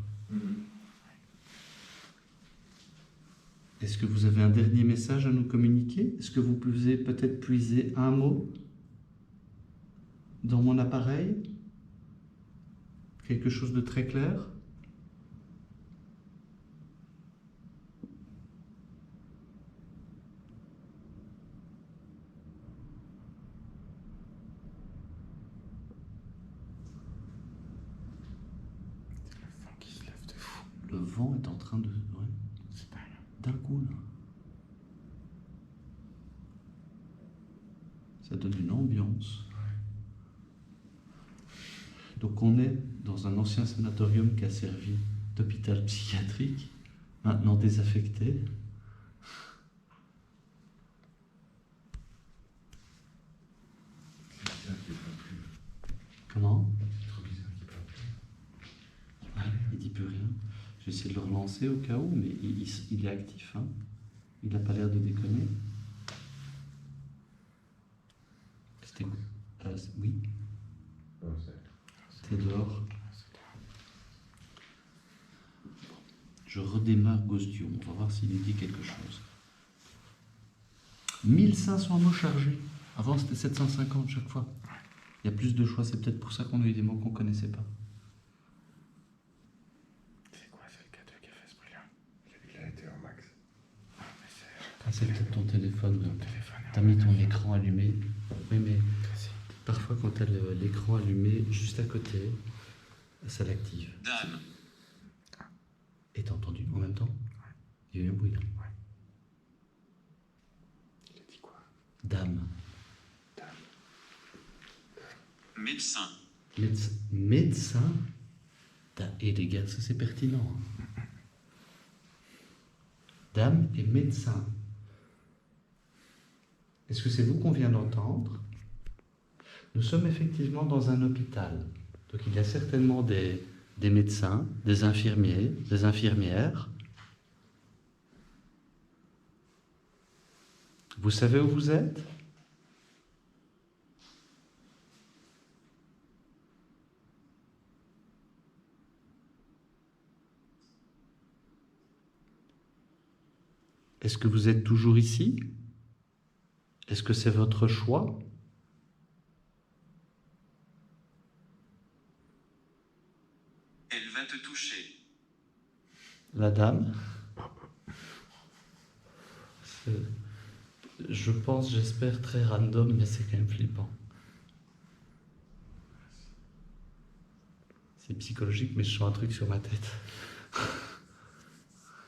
Est-ce que vous avez un dernier message à nous communiquer? Est-ce que vous pouvez peut-être puiser un mot dans mon appareil? Quelque chose de très clair? C'est le vent qui se lève de fou. Le vent est en train de... ouais, C'est dingue. d'un coup, là. Ça donne une ambiance. Donc on est dans un ancien sanatorium qui a servi d'hôpital psychiatrique, maintenant désaffecté. C'est bizarre qu'il parle plus. Comment? C'est trop bizarre qu'il parle plus. Ouais, il dit plus rien. Je vais essayer de le relancer au cas où, mais il est actif. Hein. Il n'a pas l'air de déconner. C'était... oui, Oh, c'était dehors. c'est grave. Je redémarre Ghostio. On va voir s'il nous dit quelque chose. 1500 mots chargés. Avant, c'était 750 chaque fois. Il y a plus de choix, c'est peut-être pour ça qu'on a eu des mots qu'on ne connaissait pas. C'est quoi, c'est le K2 qui a fait ce bruit-là? Il a été au max. Ah, mais c'est... Ah, c'est peut-être ton téléphone. Ton téléphone est T'as en mis max. ton écran allumé. Oui, mais Vas-y. parfois, quand t'as l'écran allumé juste à côté, ça l'active. Dame. Et t'as entendu en même temps? Il y a eu un bruit là. Il a dit quoi? Dame. Médecin. Médecin. Et les gars, ça c'est pertinent. Hein. Dame et médecin. Est-ce que c'est vous qu'on vient d'entendre? Nous sommes effectivement dans un hôpital. Donc il y a certainement des médecins, des infirmiers, des infirmières. Vous savez où vous êtes? Est-ce que vous êtes toujours ici? Est-ce que c'est votre choix? Elle va te toucher. La dame? Je pense, j'espère, très random, mais c'est quand même flippant. C'est psychologique, mais je sens un truc sur ma tête.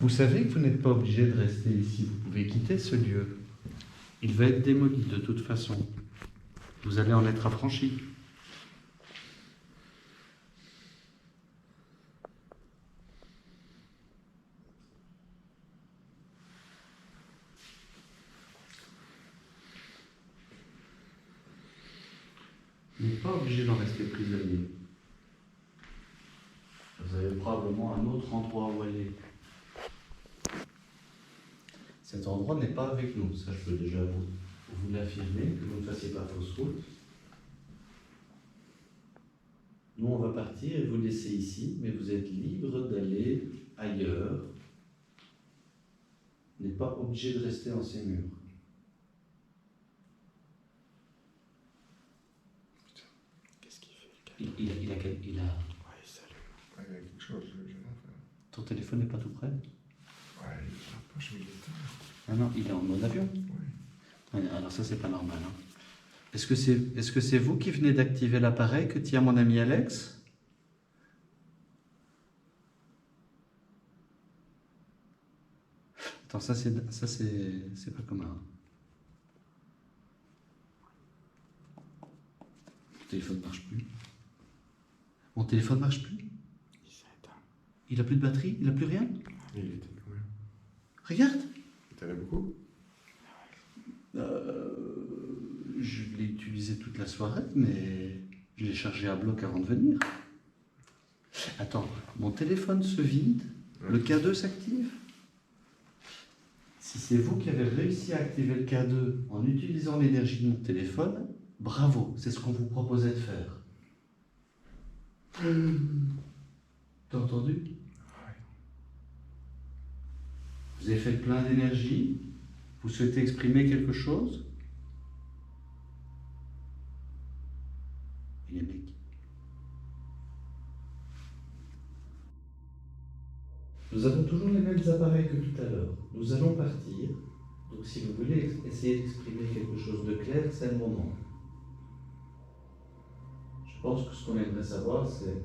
Vous savez que vous n'êtes pas obligé de rester ici. Vous pouvez quitter ce lieu. Il va être démoli de toute façon. Vous allez en être affranchi. Vous n'êtes pas obligé d'en rester prisonnier. Vous avez probablement un autre endroit où aller. Cet endroit n'est pas avec nous, ça je peux déjà vous l'affirmer, que vous ne fassiez pas fausse route. Nous on va partir et vous laisser ici, mais vous êtes libre d'aller ailleurs. Vous n'êtes pas obligé de rester en ces murs. Qu'est-ce qu'il fait, le K2? Il a... Ouais, il s'allume. Ouais, il y a quelque chose, je sais pas. Ton téléphone n'est pas tout près? Ouais, il est dans la poche, mais il est éteint. Ah non, il est en mode avion. Ouais. Alors ça c'est pas normal. Hein. Est-ce que c'est vous qui venez d'activer l'appareil que tient mon ami Alex? Attends, ça c'est pas commun. Mon téléphone marche plus. Mon téléphone marche plus? Il s'est éteint. Il a plus de batterie? Il a plus rien? Il était combien? Regarde! T'en as beaucoup? Je l'ai utilisé toute la soirée, mais je l'ai chargé à bloc avant de venir. Attends, mon téléphone se vide, le K2 s'active. Si c'est vous qui avez réussi à activer le K2 en utilisant l'énergie de mon téléphone, bravo, c'est ce qu'on vous proposait de faire. T'as entendu? Ouais. Vous avez fait plein d'énergie. Vous souhaitez exprimer quelque chose? Et les mecs. Nous avons toujours les mêmes appareils que tout à l'heure. Nous allons partir. Donc si vous voulez essayer d'exprimer quelque chose de clair, c'est le moment. Je pense que ce qu'on aimerait savoir, c'est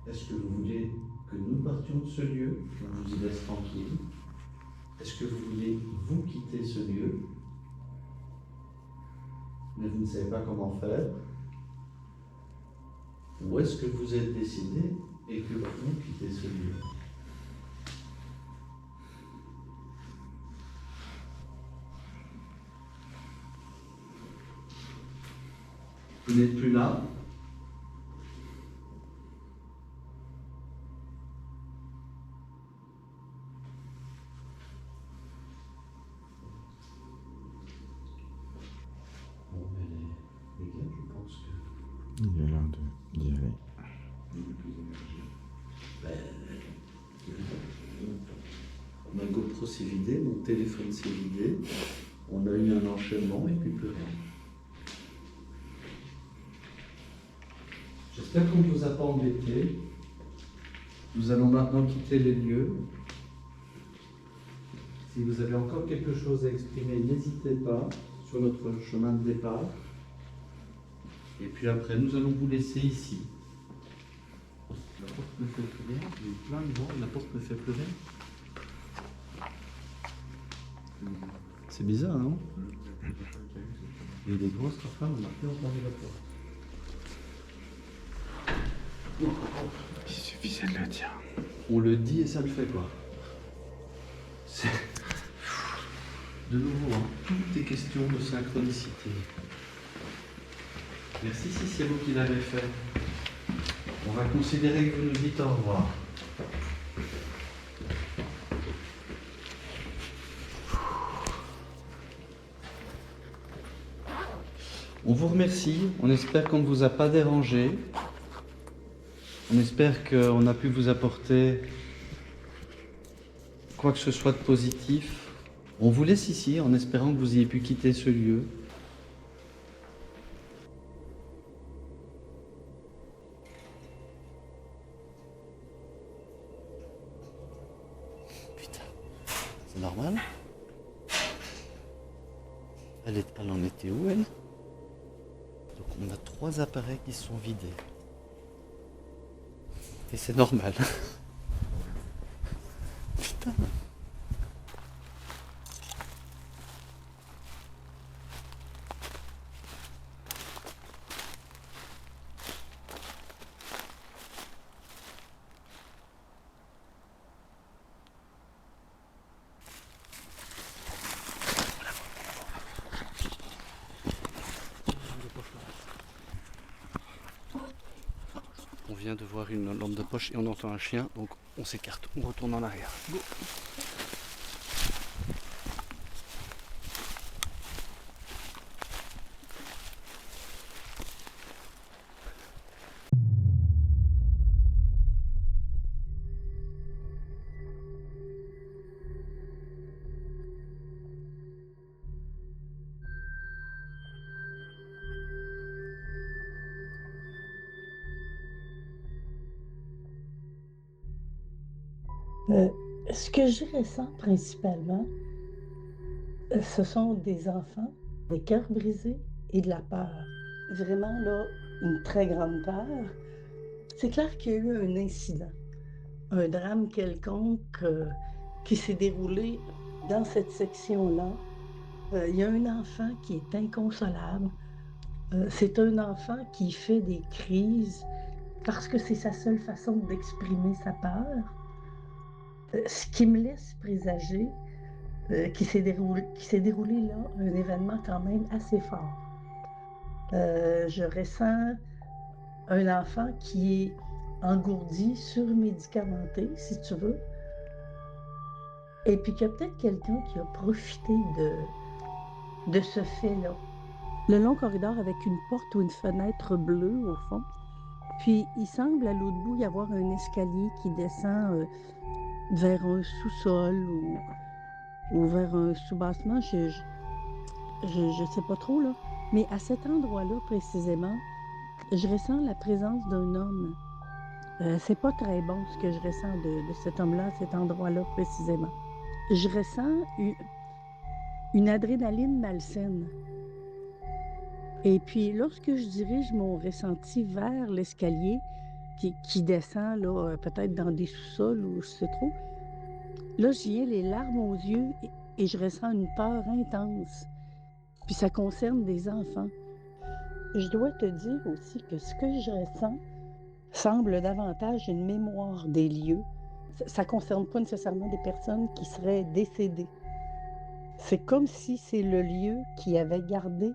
est-ce que vous voulez que nous partions de ce lieu, qu'on vous y laisse tranquille? Est-ce que vous voulez vous quitter ce lieu, mais vous ne savez pas comment faire? Ou est-ce que vous êtes décidé et que vous quittez ce lieu? Vous n'êtes plus là? Bon, mais les gars, je pense que... Il a l'air d'y aller. Il n'y a plus d'énergie. Ma GoPro s'est vidée, mon téléphone s'est vidé. On a eu un enchaînement et puis plus rien. J'espère qu'on ne vous a pas embêté. Nous allons maintenant quitter les lieux. Si vous avez encore quelque chose à exprimer, n'hésitez pas sur notre chemin de départ. Et puis après, nous allons vous laisser ici. La porte me fait plus rien. Il y a eu plein de vent, la porte me fait plus rien. C'est bizarre, non? Il y a des grosses rafales, on n'a plus entendu la porte. Il suffisait de le dire. On le dit et ça le fait, quoi. C'est... De nouveau, hein, tout est question de synchronicité. Merci si c'est vous qui l'avez fait. On va considérer que vous nous dites au revoir. On vous remercie, on espère qu'on ne vous a pas dérangé. On espère qu'on a pu vous apporter quoi que ce soit de positif. On vous laisse ici en espérant que vous ayez pu quitter ce lieu. Putain, c'est normal? Elle en était où, elle? Donc on a 3 appareils qui sont vidés. Et c'est normal. Putain. On vient de voir une lampe de poche et on entend un chien, donc on s'écarte, on retourne en arrière. Go. Euh, Ce que je ressens principalement, ce sont des enfants, des cœurs brisés et de la peur. Vraiment, là, une très grande peur. C'est clair qu'il y a eu un incident, un drame quelconque qui s'est déroulé dans cette section-là. Il y a un enfant qui est inconsolable. C'est un enfant qui fait des crises parce que c'est sa seule façon d'exprimer sa peur. Ce qui me laisse présager qui s'est déroulé là, un événement quand même assez fort. Je ressens un enfant qui est engourdi, surmédicamenté, si tu veux, et puis qu'il y a peut-être quelqu'un qui a profité de ce fait-là. Le long corridor avec une porte ou une fenêtre bleue au fond. Puis il semble à l'autre bout y avoir un escalier qui descend vers un sous-sol ou vers un sous-bassement. Je sais pas trop, là. Mais à cet endroit-là, précisément, je ressens la présence d'un homme. C'est pas très bon ce que je ressens de cet homme-là, à cet endroit-là, précisément. Je ressens une adrénaline malsaine. Et puis, lorsque je dirige mon ressenti vers l'escalier qui descend, là, peut-être dans des sous-sols ou je sais trop, là, j'y viens les larmes aux yeux et je ressens une peur intense. Puis ça concerne des enfants. Je dois te dire aussi que ce que je ressens semble davantage une mémoire des lieux. Ça ne concerne pas nécessairement des personnes qui seraient décédées. C'est comme si c'est le lieu qui avait gardé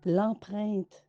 l'empreinte